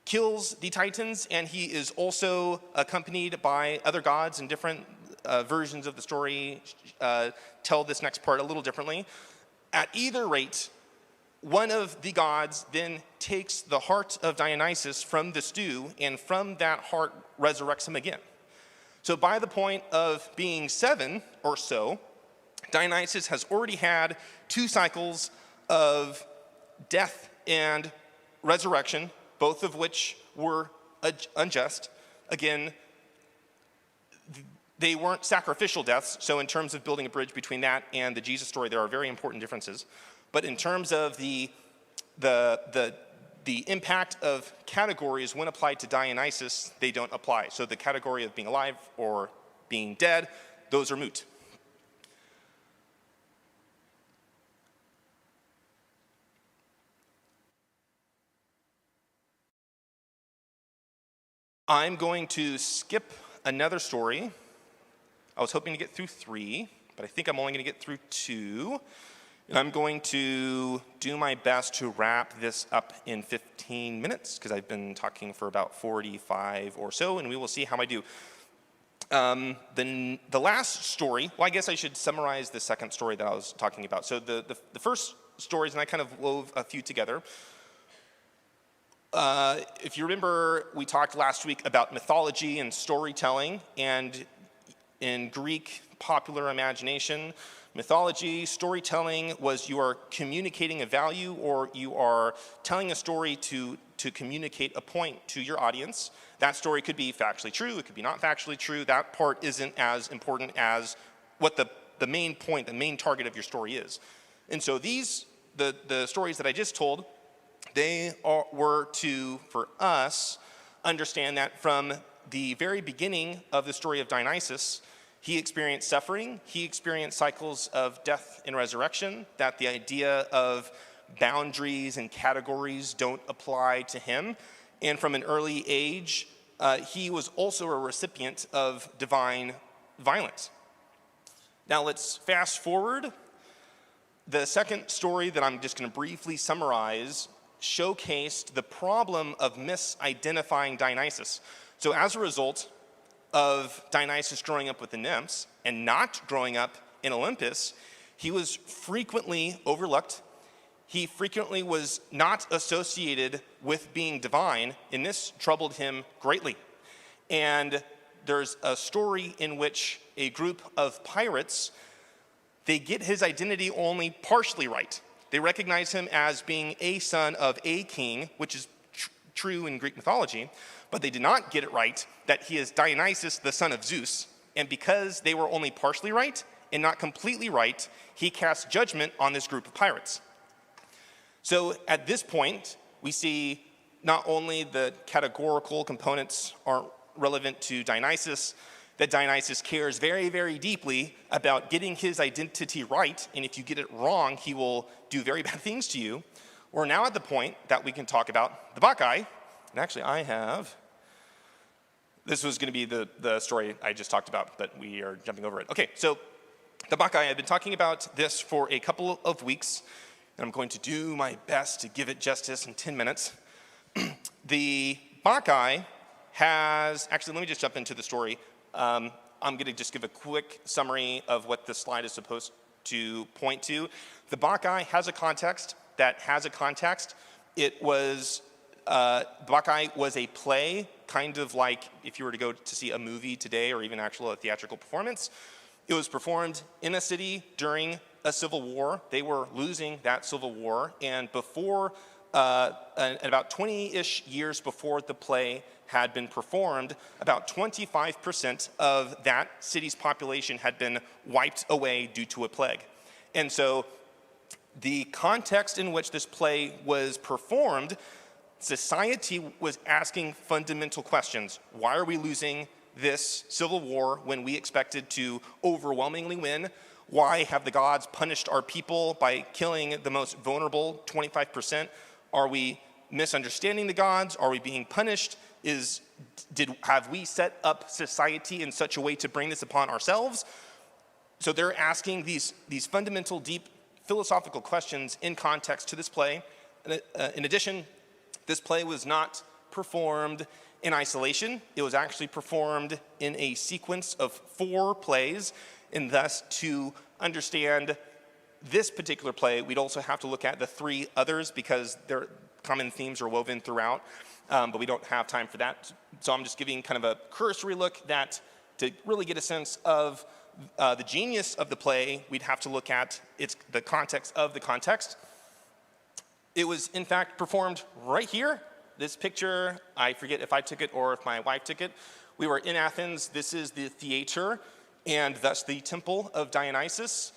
kills the Titans, and he is also accompanied by other gods, and different versions of the story tell this next part a little differently. At either rate, one of the gods then takes the heart of Dionysus from the stew, and from that heart resurrects him again. So by the point of being 7 or so, Dionysus has already had 2 cycles of death and resurrection, both of which were unjust. Again, they weren't sacrificial deaths, so in terms of building a bridge between that and the Jesus story, there are very important differences. But in terms of the impact of categories when applied to Dionysus, they don't apply. So the category of being alive or being dead, those are moot. I'm going to skip another story. I was hoping to get through 3, but I think I'm only going to get through 2. And I'm going to do my best to wrap this up in 15 minutes, because I've been talking for about 45 or so, and we will see how I do. The last story, well, I guess I should summarize the second story that I was talking about. So the first stories, and I kind of wove a few together. If you remember, we talked last week about mythology and storytelling, and in Greek popular imagination, mythology, storytelling was you are communicating a value or you are telling a story to communicate a point to your audience. That story could be factually true, it could be not factually true. That part isn't as important as what the main point, the main target of your story is. And so the stories that I just told, they were to, for us, understand that from the very beginning of the story of Dionysus, he experienced suffering, he experienced cycles of death and resurrection, that the idea of boundaries and categories don't apply to him. And from an early age, he was also a recipient of divine violence. Now let's fast forward. The second story that I'm just going to briefly summarize showcased the problem of misidentifying Dionysus. So as a result of Dionysus growing up with the nymphs and not growing up in Olympus, he was frequently overlooked. He frequently was not associated with being divine, and this troubled him greatly. And there's a story in which a group of pirates, they get his identity only partially right. They recognize him as being a son of a king, which is true in Greek mythology, but they did not get it right that he is Dionysus, the son of Zeus. And because they were only partially right and not completely right, he cast judgment on this group of pirates. So at this point, we see not only the categorical components aren't relevant to Dionysus, that Dionysus cares very, very deeply about getting his identity right, and if you get it wrong, he will do very bad things to you. We're now at the point that we can talk about the Bacchae, and actually this was going to be the story I just talked about, but we are jumping over it. Okay, so the Bacchae, I've been talking about this for a couple of weeks, and I'm going to do my best to give it justice in 10 minutes. The Bacchae actually, let me just jump into the story. I'm going to just give a quick summary of what this slide is supposed to point to. The Bacchae has a context that has a context. Bacchae was a play, kind of like if you were to go to see a movie today or even a theatrical performance. It was performed in a city during a civil war. They were losing that civil war, and about 20-ish years before the play had been performed, about 25% of that city's population had been wiped away due to a plague. And so the context in which this play was performed, society was asking fundamental questions. Why are we losing this civil war when we expected to overwhelmingly win? Why have the gods punished our people by killing the most vulnerable 25%? Are we misunderstanding the gods? Are we being punished? Have we set up society in such a way to bring this upon ourselves? So they're asking these fundamental, deep philosophical questions in context to this play. In addition, this play was not performed in isolation. It was actually performed in a sequence of 4 plays, and thus to understand this particular play, we'd also have to look at the 3 others because their common themes are woven throughout, but we don't have time for that. So I'm just giving kind of a cursory look to really get a sense of the genius of the play, we'd have to look at the context of the context. It was, in fact, performed right here. This picture, I forget if I took it or if my wife took it. We were in Athens. This is the theater, and thus the Temple of Dionysus.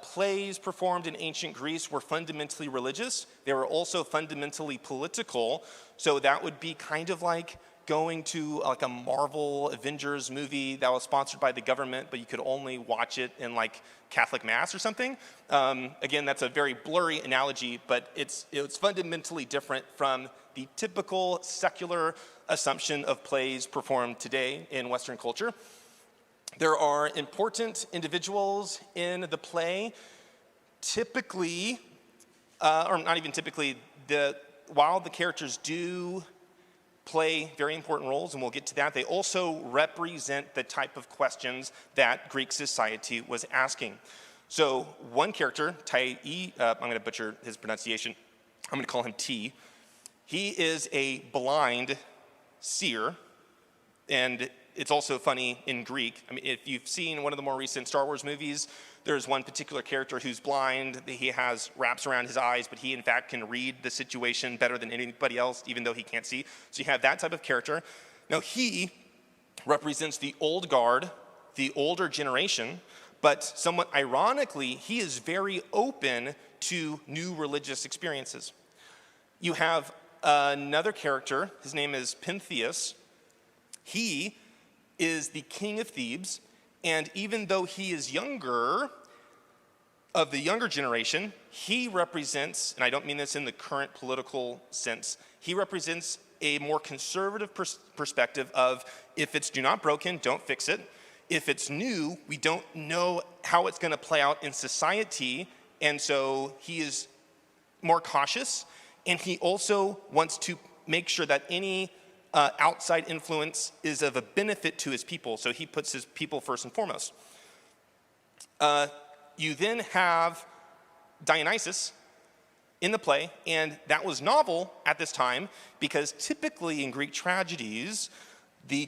Plays performed in ancient Greece were fundamentally religious. They were also fundamentally political. So that would be kind of like going to like a Marvel Avengers movie that was sponsored by the government, but you could only watch it in like Catholic Mass or something. Again, that's a very blurry analogy, but it's fundamentally different from the typical secular assumption of plays performed today in Western culture. There are important individuals in the play. Typically, or not even typically, while the characters do play very important roles, and we'll get to that. They also represent the type of questions that Greek society was asking. So one character, I'm going to butcher his pronunciation. I'm going to call him T. He is a blind seer, and it's also funny in Greek. I mean, if you've seen one of the more recent Star Wars movies, there's one particular character who's blind. He has wraps around his eyes, but he in fact can read the situation better than anybody else, even though he can't see. So you have that type of character. Now he represents the old guard, the older generation, but somewhat ironically, he is very open to new religious experiences. You have another character, his name is Pentheus. He is the king of Thebes, and even though he is younger, of the younger generation, he represents, and I don't mean this in the current political sense, he represents a more conservative perspective of if it's do not broken, don't fix it. If it's new, we don't know how it's going to play out in society, and so he is more cautious, and he also wants to make sure that any outside influence is of a benefit to his people, so he puts his people first and foremost. You then have Dionysus in the play, and that was novel at this time because typically in Greek tragedies,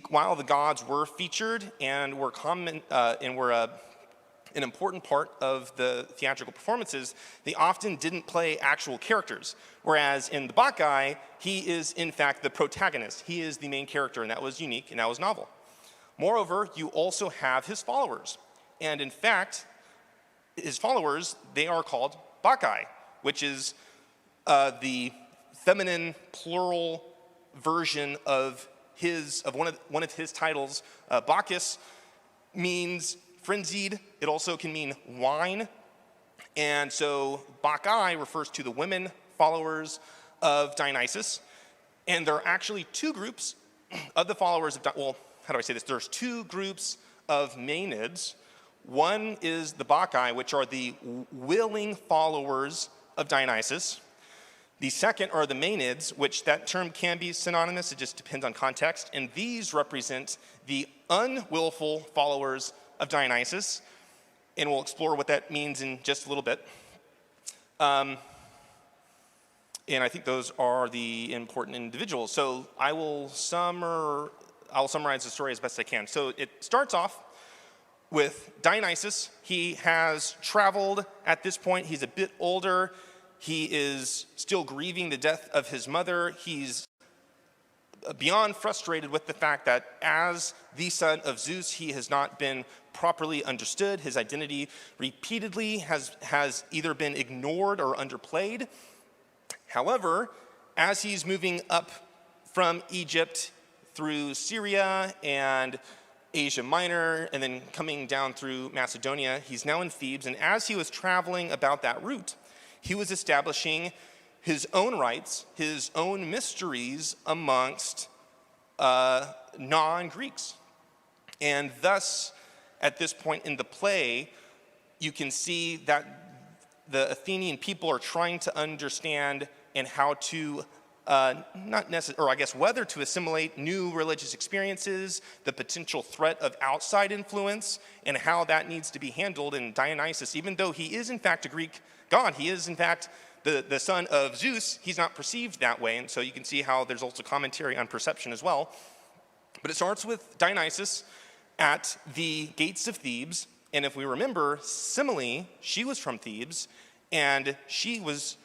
while the gods were featured and were common and were an important part of the theatrical performances, they often didn't play actual characters. Whereas in the Bacchae, he is in fact the protagonist. He is the main character, and that was unique and that was novel. Moreover, you also have his followers. And in fact, his followers, they are called Bacchae, which is the feminine plural version of one of his titles. Bacchus means frenzied. It also can mean wine. And so Bacchae refers to the women followers of Dionysus. And there are actually two groups of the followers of, how do I say this? There's two groups of Maenads. One is the Bacchae, which are the willing followers of Dionysus. The second are the Maenads, which that term can be synonymous. It just depends on context. And these represent the unwillful followers of Dionysus, and we'll explore what that means in just a little bit. And I think those are the important individuals. So I'll summarize the story as best I can. So it starts off with Dionysus. He has traveled at this point. He's a bit older. He is still grieving the death of his mother. He's beyond frustrated with the fact that as the son of Zeus, he has not been properly understood. His identity repeatedly has either been ignored or underplayed. However, as he's moving up from Egypt through Syria and Asia Minor, and then coming down through Macedonia, he's now in Thebes. And as he was traveling about that route, he was establishing his own rights, his own mysteries amongst non-Greeks. And thus, at this point in the play, you can see that the Athenian people are trying to understand and how to whether to assimilate new religious experiences, the potential threat of outside influence, and how that needs to be handled. And Dionysus, even though he is in fact a Greek god, he is in fact the son of Zeus, he's not perceived that way. And so you can see how there's also commentary on perception as well. But it starts with Dionysus at the gates of Thebes. And if we remember, Semele, she was from Thebes, and she was,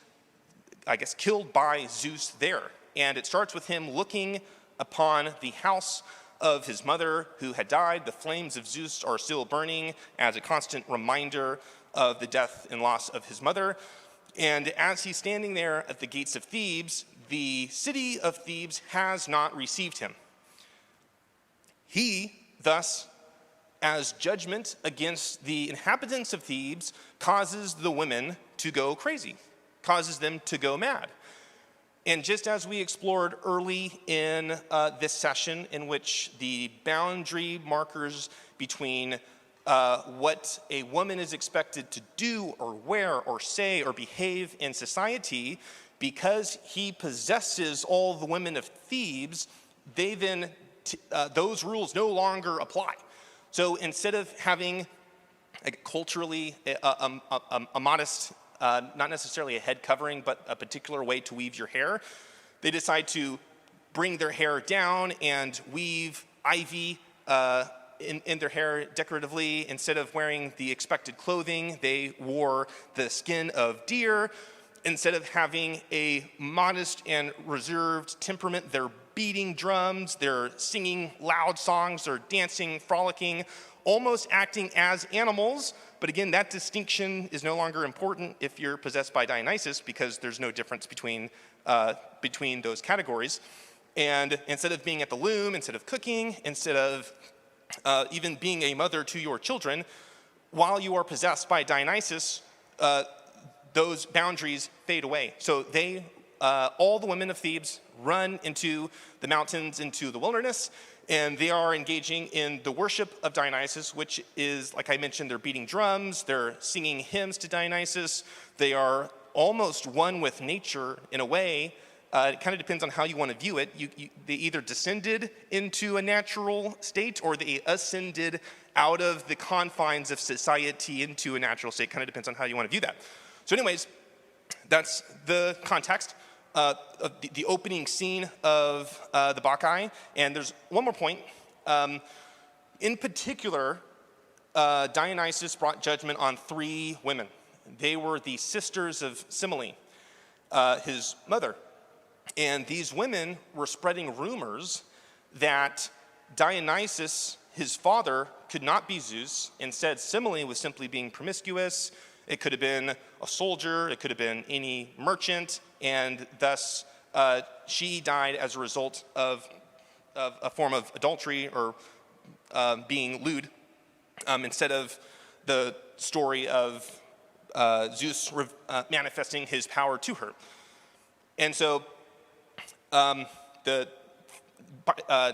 killed by Zeus there. And it starts with him looking upon the house of his mother who had died. The flames of Zeus are still burning as a constant reminder of the death and loss of his mother. And as he's standing there at the gates of Thebes, the city of Thebes has not received him. He, thus, as judgment against the inhabitants of Thebes, causes the women to go crazy, causes them to go mad. And just as we explored early in this session, in which the boundary markers between what a woman is expected to do or wear or say or behave in society, because he possesses all the women of Thebes, they then, those rules no longer apply. So instead of having culturally a modest, not necessarily a head covering, but a particular way to weave your hair, they decide to bring their hair down and weave ivy in their hair decoratively. Instead of wearing the expected clothing, they wore the skin of deer. Instead of having a modest and reserved temperament, they're beating drums, they're singing loud songs, they're dancing, frolicking, almost acting as animals. But again, that distinction is no longer important if you're possessed by Dionysus, because there's no difference between those categories. And instead of being at the loom, instead of cooking, instead of even being a mother to your children, while you are possessed by Dionysus, those boundaries fade away. So all the women of Thebes run into the mountains, into the wilderness, and they are engaging in the worship of Dionysus, which is, like I mentioned, they're beating drums, they're singing hymns to Dionysus, they are almost one with nature in a way. It kind of depends on how you want to view it. They either descended into a natural state or they ascended out of the confines of society into a natural state. Kind of depends on how you want to view that. So anyways, that's the context of the opening scene of the Bacchae. And there's one more point. In particular, Dionysus brought judgment on 3 women. They were the sisters of Semele, his mother. And these women were spreading rumors that Dionysus, his father, could not be Zeus. Instead, Semele was simply being promiscuous. It could have been a soldier, it could have been any merchant, and thus she died as a result of a form of adultery or being lewd, instead of the story of Zeus manifesting his power to her. And so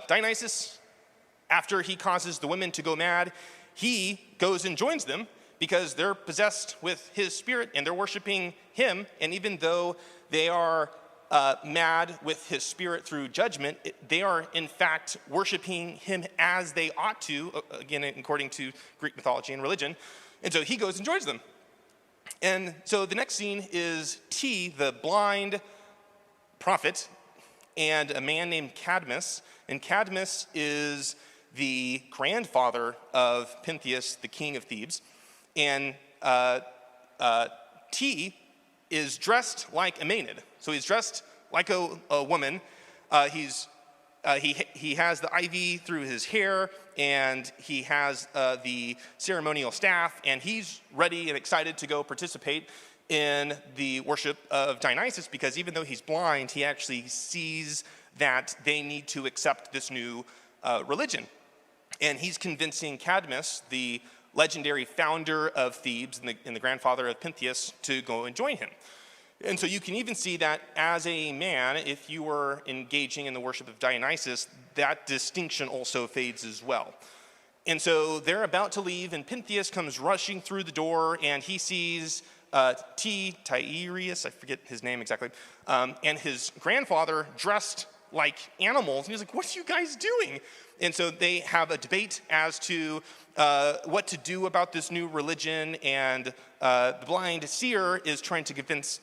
Dionysus, after he causes the women to go mad, he goes and joins them because they're possessed with his spirit and they're worshiping him. And even though they are mad with his spirit through judgment, they are in fact worshiping him as they ought to, again, according to Greek mythology and religion. And so he goes and joins them. And so the next scene is T, the blind prophet, and a man named Cadmus. And Cadmus is the grandfather of Pentheus, the king of Thebes. And T is dressed like a Maenad. So he's dressed like a woman. He has the ivy through his hair, and he has the ceremonial staff, and he's ready and excited to go participate in the worship of Dionysus, because even though he's blind, he actually sees that they need to accept this new religion. And he's convincing Cadmus, the legendary founder of Thebes and the grandfather of Pentheus, to go and join him. And so you can even see that as a man, if you were engaging in the worship of Dionysus, that distinction also fades as well. And so they're about to leave, and Pentheus comes rushing through the door, and he sees Tiberius, I forget his name exactly, and his grandfather dressed like animals. And he's like, what are you guys doing? And so they have a debate as to what to do about this new religion, and the blind seer is trying to convince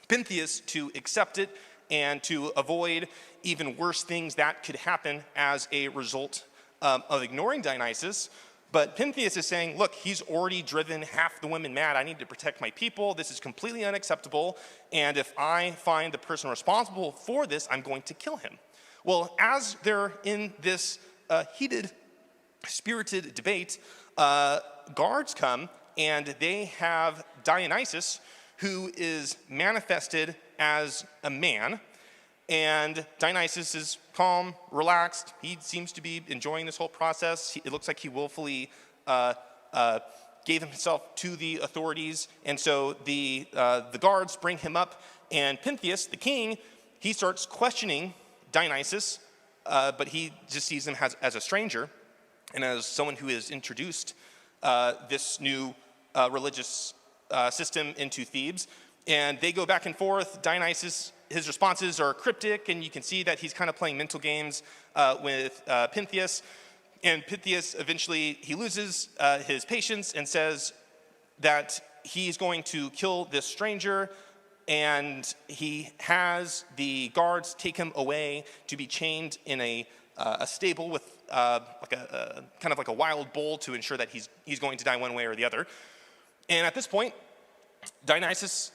Pentheus to accept it and to avoid even worse things that could happen as a result of ignoring Dionysus. But Pentheus is saying, look, he's already driven half the women mad. I need to protect my people. This is completely unacceptable. And if I find the person responsible for this, I'm going to kill him. Well, as they're in this heated, spirited debate, guards come, and they have Dionysus, who is manifested as a man. And Dionysus is calm, relaxed. He seems to be enjoying this whole process. It looks like he willfully gave himself to the authorities. And so the guards bring him up, and Pentheus, the king, he starts questioning Dionysus, but he just sees him as a stranger and as someone who has introduced this new religious system into Thebes. And they go back and forth. Dionysus his responses are cryptic, and you can see that he's kind of playing mental games with Pentheus. And Pentheus eventually, he loses his patience and says that he's going to kill this stranger, and he has the guards take him away to be chained in a stable with kind of like a wild bull to ensure that he's going to die one way or the other. And at this point, Dionysus,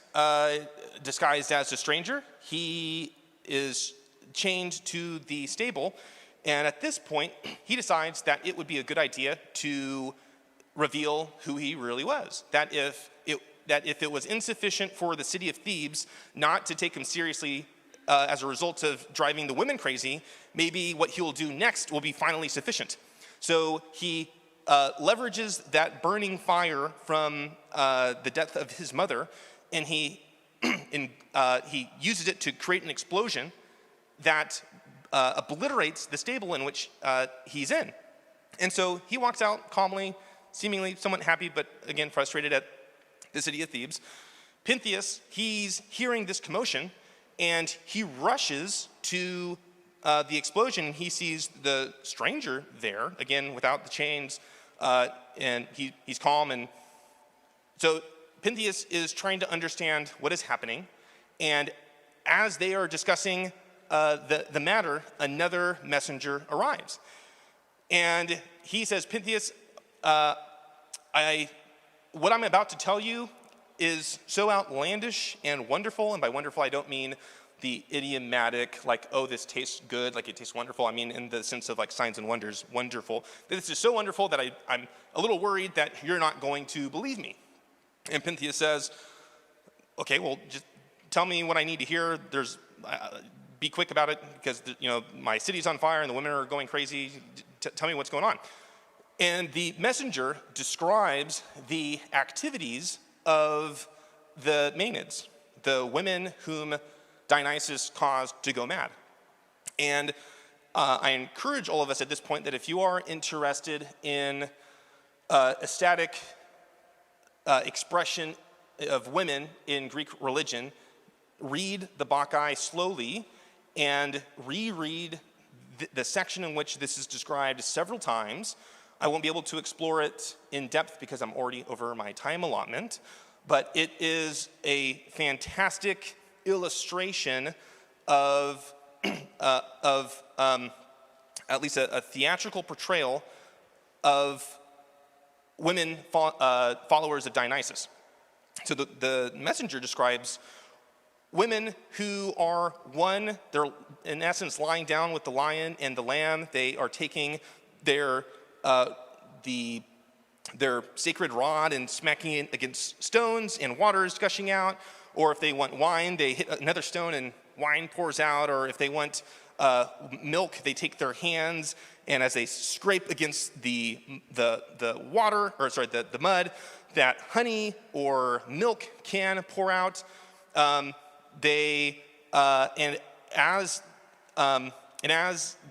disguised as a stranger, he is chained to the stable. And at this point, he decides that it would be a good idea to reveal who he really was. That if it was insufficient for the city of Thebes not to take him seriously as a result of driving the women crazy, maybe what he will do next will be finally sufficient. So he leverages that burning fire from the death of his mother, and he uses it to create an explosion that obliterates the stable in which he's in. And so he walks out calmly, seemingly somewhat happy, but again frustrated at the city of Thebes. Pentheus, he's hearing this commotion, and he rushes to the explosion. He sees the stranger there, again, without the chains, and he's calm. And so Pentheus is trying to understand what is happening. And as they are discussing the matter, another messenger arrives. And he says, Pentheus, what I'm about to tell you is so outlandish and wonderful, and by wonderful I don't mean the idiomatic, like, oh, this tastes good, like it tastes wonderful. I mean in the sense of like signs and wonders, wonderful. This is so wonderful that I'm a little worried that you're not going to believe me. And Pentheus says, okay, well, just tell me what I need to hear. Be quick about it, because my city's on fire and the women are going crazy. Tell me what's going on. And the messenger describes the activities of the Maenads, the women whom Dionysus caused to go mad. And I encourage all of us at this point that if you are interested in ecstatic expression of women in Greek religion, read the Bacchae slowly and reread the section in which this is described several times. I won't be able to explore it in depth because I'm already over my time allotment, but it is a fantastic illustration of at least a theatrical portrayal of women followers of Dionysus. So the messenger describes women who are they're in essence lying down with the lion and the lamb. They are taking their sacred rod and smacking it against stones, and water is gushing out. Or if they want wine, they hit another stone and wine pours out. Or if they want milk, they take their hands, and as they scrape against the mud, that honey or milk can pour out. And as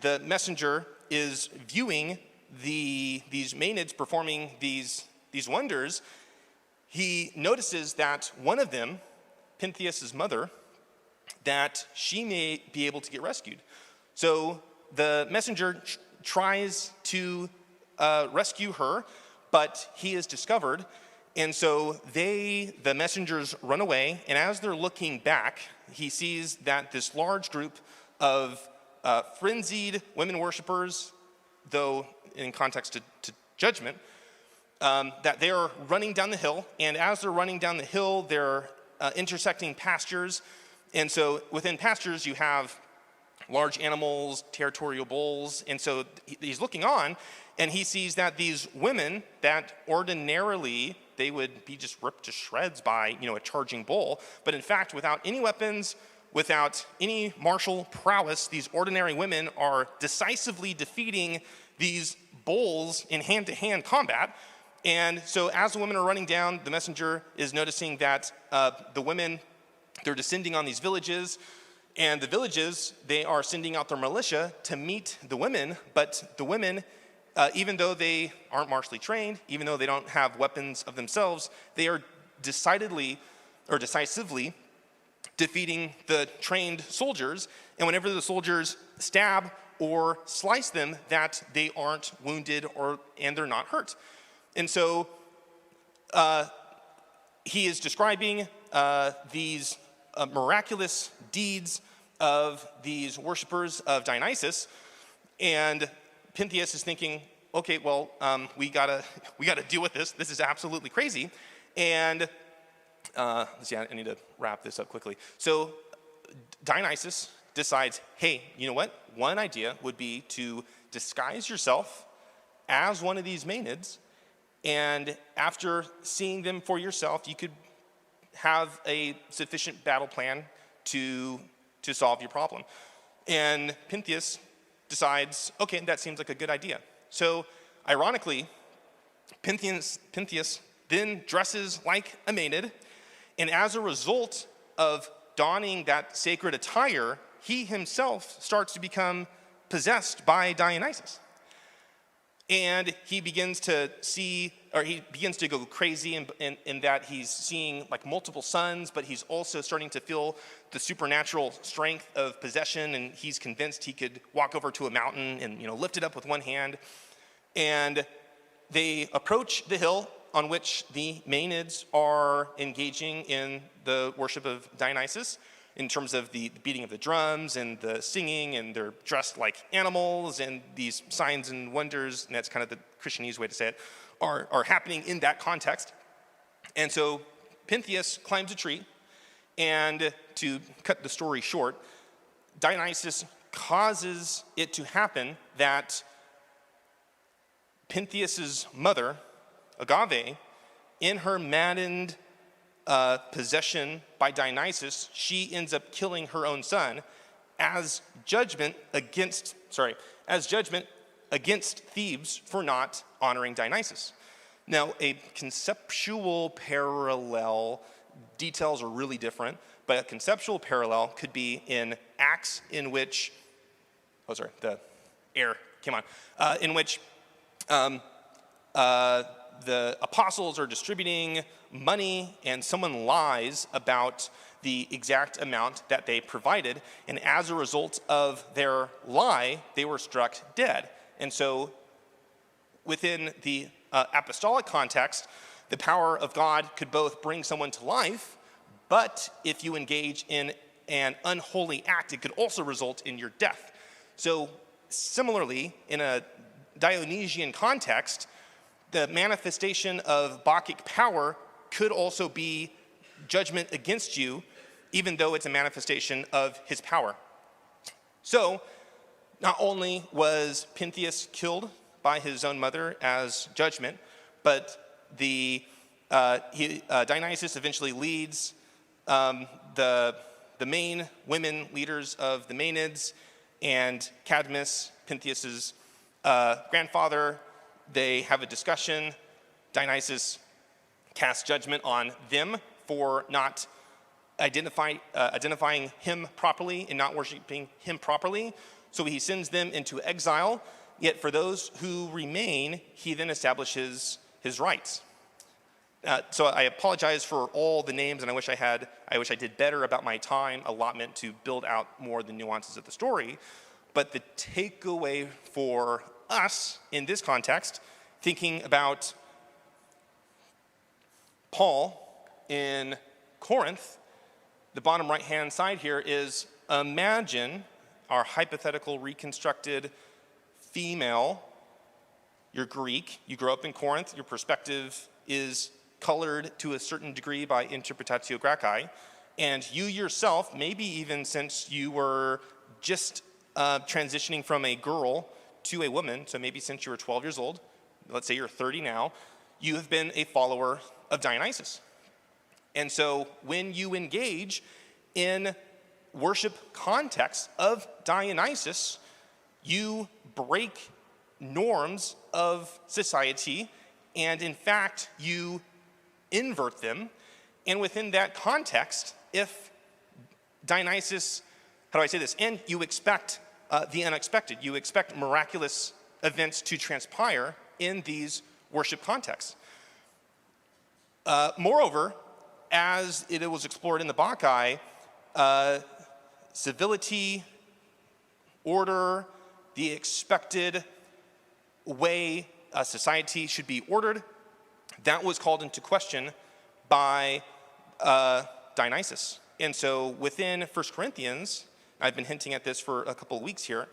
the messenger is viewing these Maenads performing these wonders, he notices that one of them, Pentheus' mother, that she may be able to get rescued. So the messenger tries to rescue her, but he is discovered. And so the messengers run away, and as they're looking back, he sees that this large group of frenzied women worshipers, though in context to judgment, that they are running down the hill, and as they're running down the hill, they're intersecting pastures. And so within pastures, you have large animals, territorial bulls, and so he's looking on, and he sees that these women that ordinarily they would be just ripped to shreds by a charging bull, but in fact, without any weapons, without any martial prowess, these ordinary women are decisively defeating these bulls in hand-to-hand combat. And so as the women are running down, the messenger is noticing that the women, they're descending on these villages, and the villages, they are sending out their militia to meet the women, but the women, even though they aren't martially trained, even though they don't have weapons of themselves, they are decisively defeating the trained soldiers, and whenever the soldiers stab or slice them, that they aren't wounded and they're not hurt. And so he is describing these miraculous deeds of these worshipers of Dionysus, and Pentheus is thinking, okay, well, we gotta deal with this. This is absolutely crazy. And let's see, I need to wrap this up quickly. So Dionysus decides, hey, you know what? One idea would be to disguise yourself as one of these Maenads, and after seeing them for yourself, you could have a sufficient battle plan to solve your problem. And Pentheus decides, okay, that seems like a good idea. So ironically, Pentheus then dresses like a Maenad, and as a result of donning that sacred attire, he himself starts to become possessed by Dionysus. And he begins to go crazy in that he's seeing like multiple sons, but he's also starting to feel the supernatural strength of possession, and he's convinced he could walk over to a mountain and lift it up with one hand. And they approach the hill on which the Maenads are engaging in the worship of Dionysus, in terms of the beating of the drums and the singing, and they're dressed like animals, and these signs and wonders, and that's kind of the Christianese way to say it, are happening in that context. And so Pentheus climbs a tree, and to cut the story short, Dionysus causes it to happen that Pentheus's mother, Agave, in her maddened possession by Dionysus, she ends up killing her own son as judgment against Thebes for not honoring Dionysus. Now, a conceptual parallel, details are really different, but a conceptual parallel could be in Acts in which, the air came on, in which the apostles are distributing money, and someone lies about the exact amount that they provided, and as a result of their lie, they were struck dead. And so within the apostolic context, the power of God could both bring someone to life, but if you engage in an unholy act, it could also result in your death. So similarly, in a Dionysian context, the manifestation of Bacchic power could also be judgment against you, even though it's a manifestation of his power. So, not only was Pentheus killed by his own mother as judgment, but Dionysus eventually leads the main women leaders of the Maenads, and Cadmus, Pentheus's grandfather. They have a discussion. Dionysus casts judgment on them for not identifying him properly and not worshiping him properly. So he sends them into exile. Yet for those who remain, he then establishes his rights. So I apologize for all the names, and I wish I did better about my time allotment to build out more the nuances of the story. But the takeaway for us in this context, thinking about Paul in Corinth, the bottom right-hand side here is, imagine our hypothetical reconstructed female. You're Greek, you grow up in Corinth, your perspective is colored to a certain degree by interpretatio Graecae, and you yourself, maybe even since you were just transitioning from a girl to a woman, so maybe since you were 12 years old, let's say you're 30 now, you have been a follower of Dionysus. And so when you engage in worship context of Dionysus, you break norms of society, and in fact, you invert them. And within that context, if Dionysus, how do I say this? And you expect the unexpected. You expect miraculous events to transpire in these worship contexts. Moreover, as it was explored in the Bacchae, civility, order, the expected way a society should be ordered, that was called into question by Dionysus. And so within 1 Corinthians, I've been hinting at this for a couple of weeks here,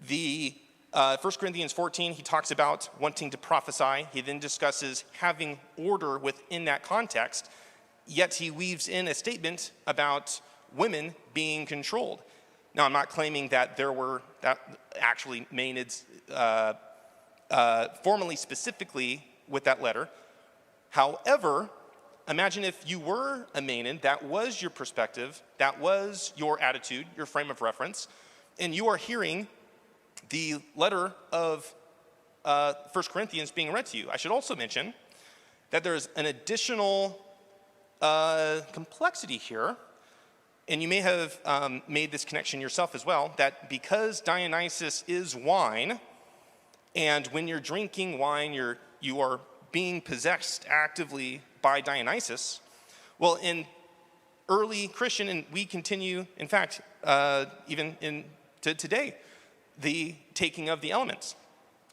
the 1 Corinthians 14, he talks about wanting to prophesy. He then discusses having order within that context, yet he weaves in a statement about women being controlled. Now, I'm not claiming that there were actually Maenads formally, specifically with that letter. However, imagine if you were a Maenad, that was your perspective, that was your attitude, your frame of reference, and you are hearing the letter of 1 Corinthians being read to you. I should also mention that there's an additional complexity here, and you may have made this connection yourself as well, that because Dionysus is wine, and when you're drinking wine, you are being possessed actively by Dionysus. Well, in early Christian, and we continue, in fact, even to today, the taking of the elements,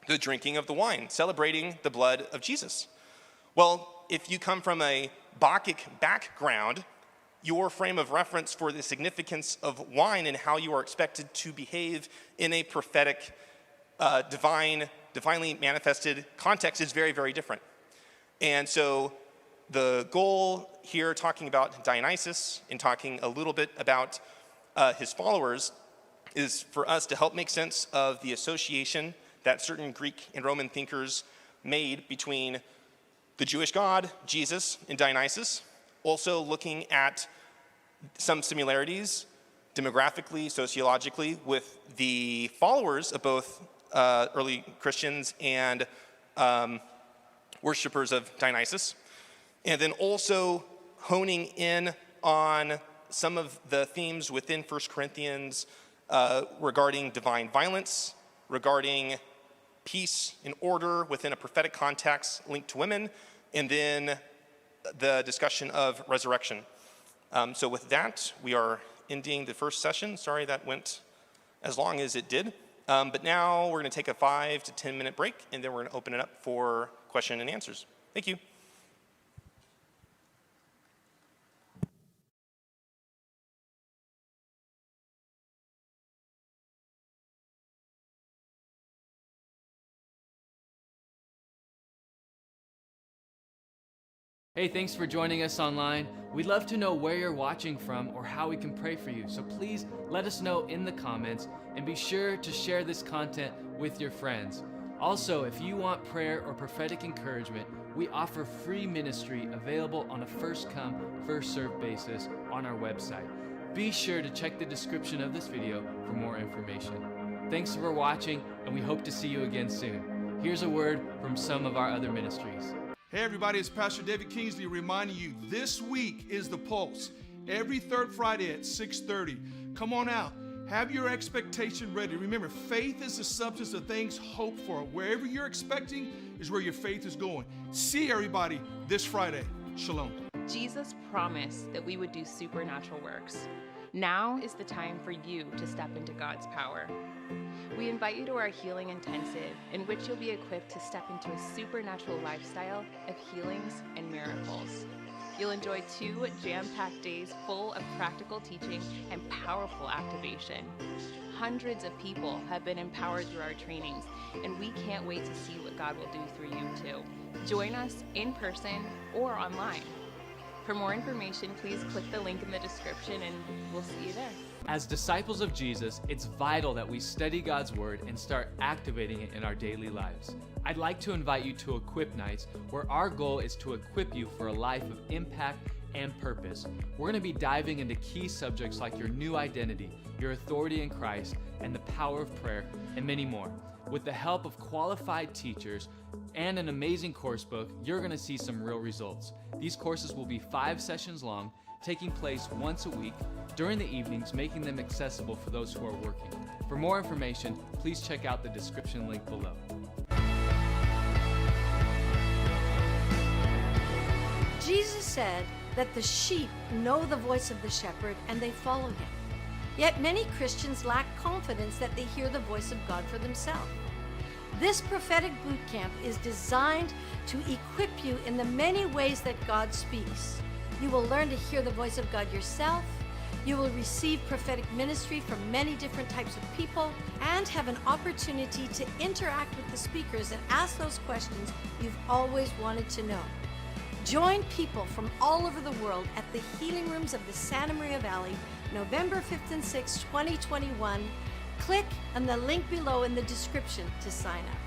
the drinking of the wine, celebrating the blood of Jesus. Well, if you come from a Bacchic background, your frame of reference for the significance of wine and how you are expected to behave in a prophetic, divinely manifested context is very, very different. And so the goal here, talking about Dionysus and talking a little bit about his followers, is for us to help make sense of the association that certain Greek and Roman thinkers made between the Jewish God, Jesus, and Dionysus. Also looking at some similarities demographically, sociologically, with the followers of both early Christians and worshipers of Dionysus. And then also honing in on some of the themes within 1 Corinthians regarding divine violence, regarding peace and order within a prophetic context linked to women, and then the discussion of resurrection. So with that, we are ending the first session. Sorry that went as long as it did. But now we're going to take a 5 to 10 minute break, and then we're going to open it up for question and answers. Thank you. Hey, thanks for joining us online. We'd love to know where you're watching from or how we can pray for you. So please let us know in the comments, and be sure to share this content with your friends. Also, if you want prayer or prophetic encouragement, we offer free ministry available on a first come, first served basis on our website. Be sure to check the description of this video for more information. Thanks for watching, and we hope to see you again soon. Here's a word from some of our other ministries. Hey everybody, it's Pastor David Kingsley reminding you this week is the Pulse. Every third Friday at 6:30. Come on out. Have your expectation ready. Remember, faith is the substance of things hoped for. Wherever you're expecting is where your faith is going. See everybody this Friday. Shalom. Jesus promised that we would do supernatural works. Now is the time for you to step into God's power. We invite you to our Healing Intensive, in which you'll be equipped to step into a supernatural lifestyle of healings and miracles. You'll enjoy 2 jam-packed days full of practical teaching and powerful activation. Hundreds of people have been empowered through our trainings, and we can't wait to see what God will do through you too. Join us in person or online. For more information, please click the link in the description, and we'll see you there. As disciples of Jesus, it's vital that we study God's Word and start activating it in our daily lives. I'd like to invite you to Equip Nights, where our goal is to equip you for a life of impact and purpose. We're going to be diving into key subjects like your new identity, your authority in Christ, and the power of prayer, and many more. With the help of qualified teachers and an amazing course book, you're going to see some real results. These courses will be 5 sessions long, taking place once a week during the evenings, making them accessible for those who are working. For more information, please check out the description link below. Jesus said that the sheep know the voice of the shepherd and they follow him. Yet many Christians lack confidence that they hear the voice of God for themselves. This prophetic boot camp is designed to equip you in the many ways that God speaks. You will learn to hear the voice of God yourself. You will receive prophetic ministry from many different types of people and have an opportunity to interact with the speakers and ask those questions you've always wanted to know. Join people from all over the world at the Healing Rooms of the Santa Maria Valley, November 5th and 6th, 2021. Click on the link below in the description to sign up.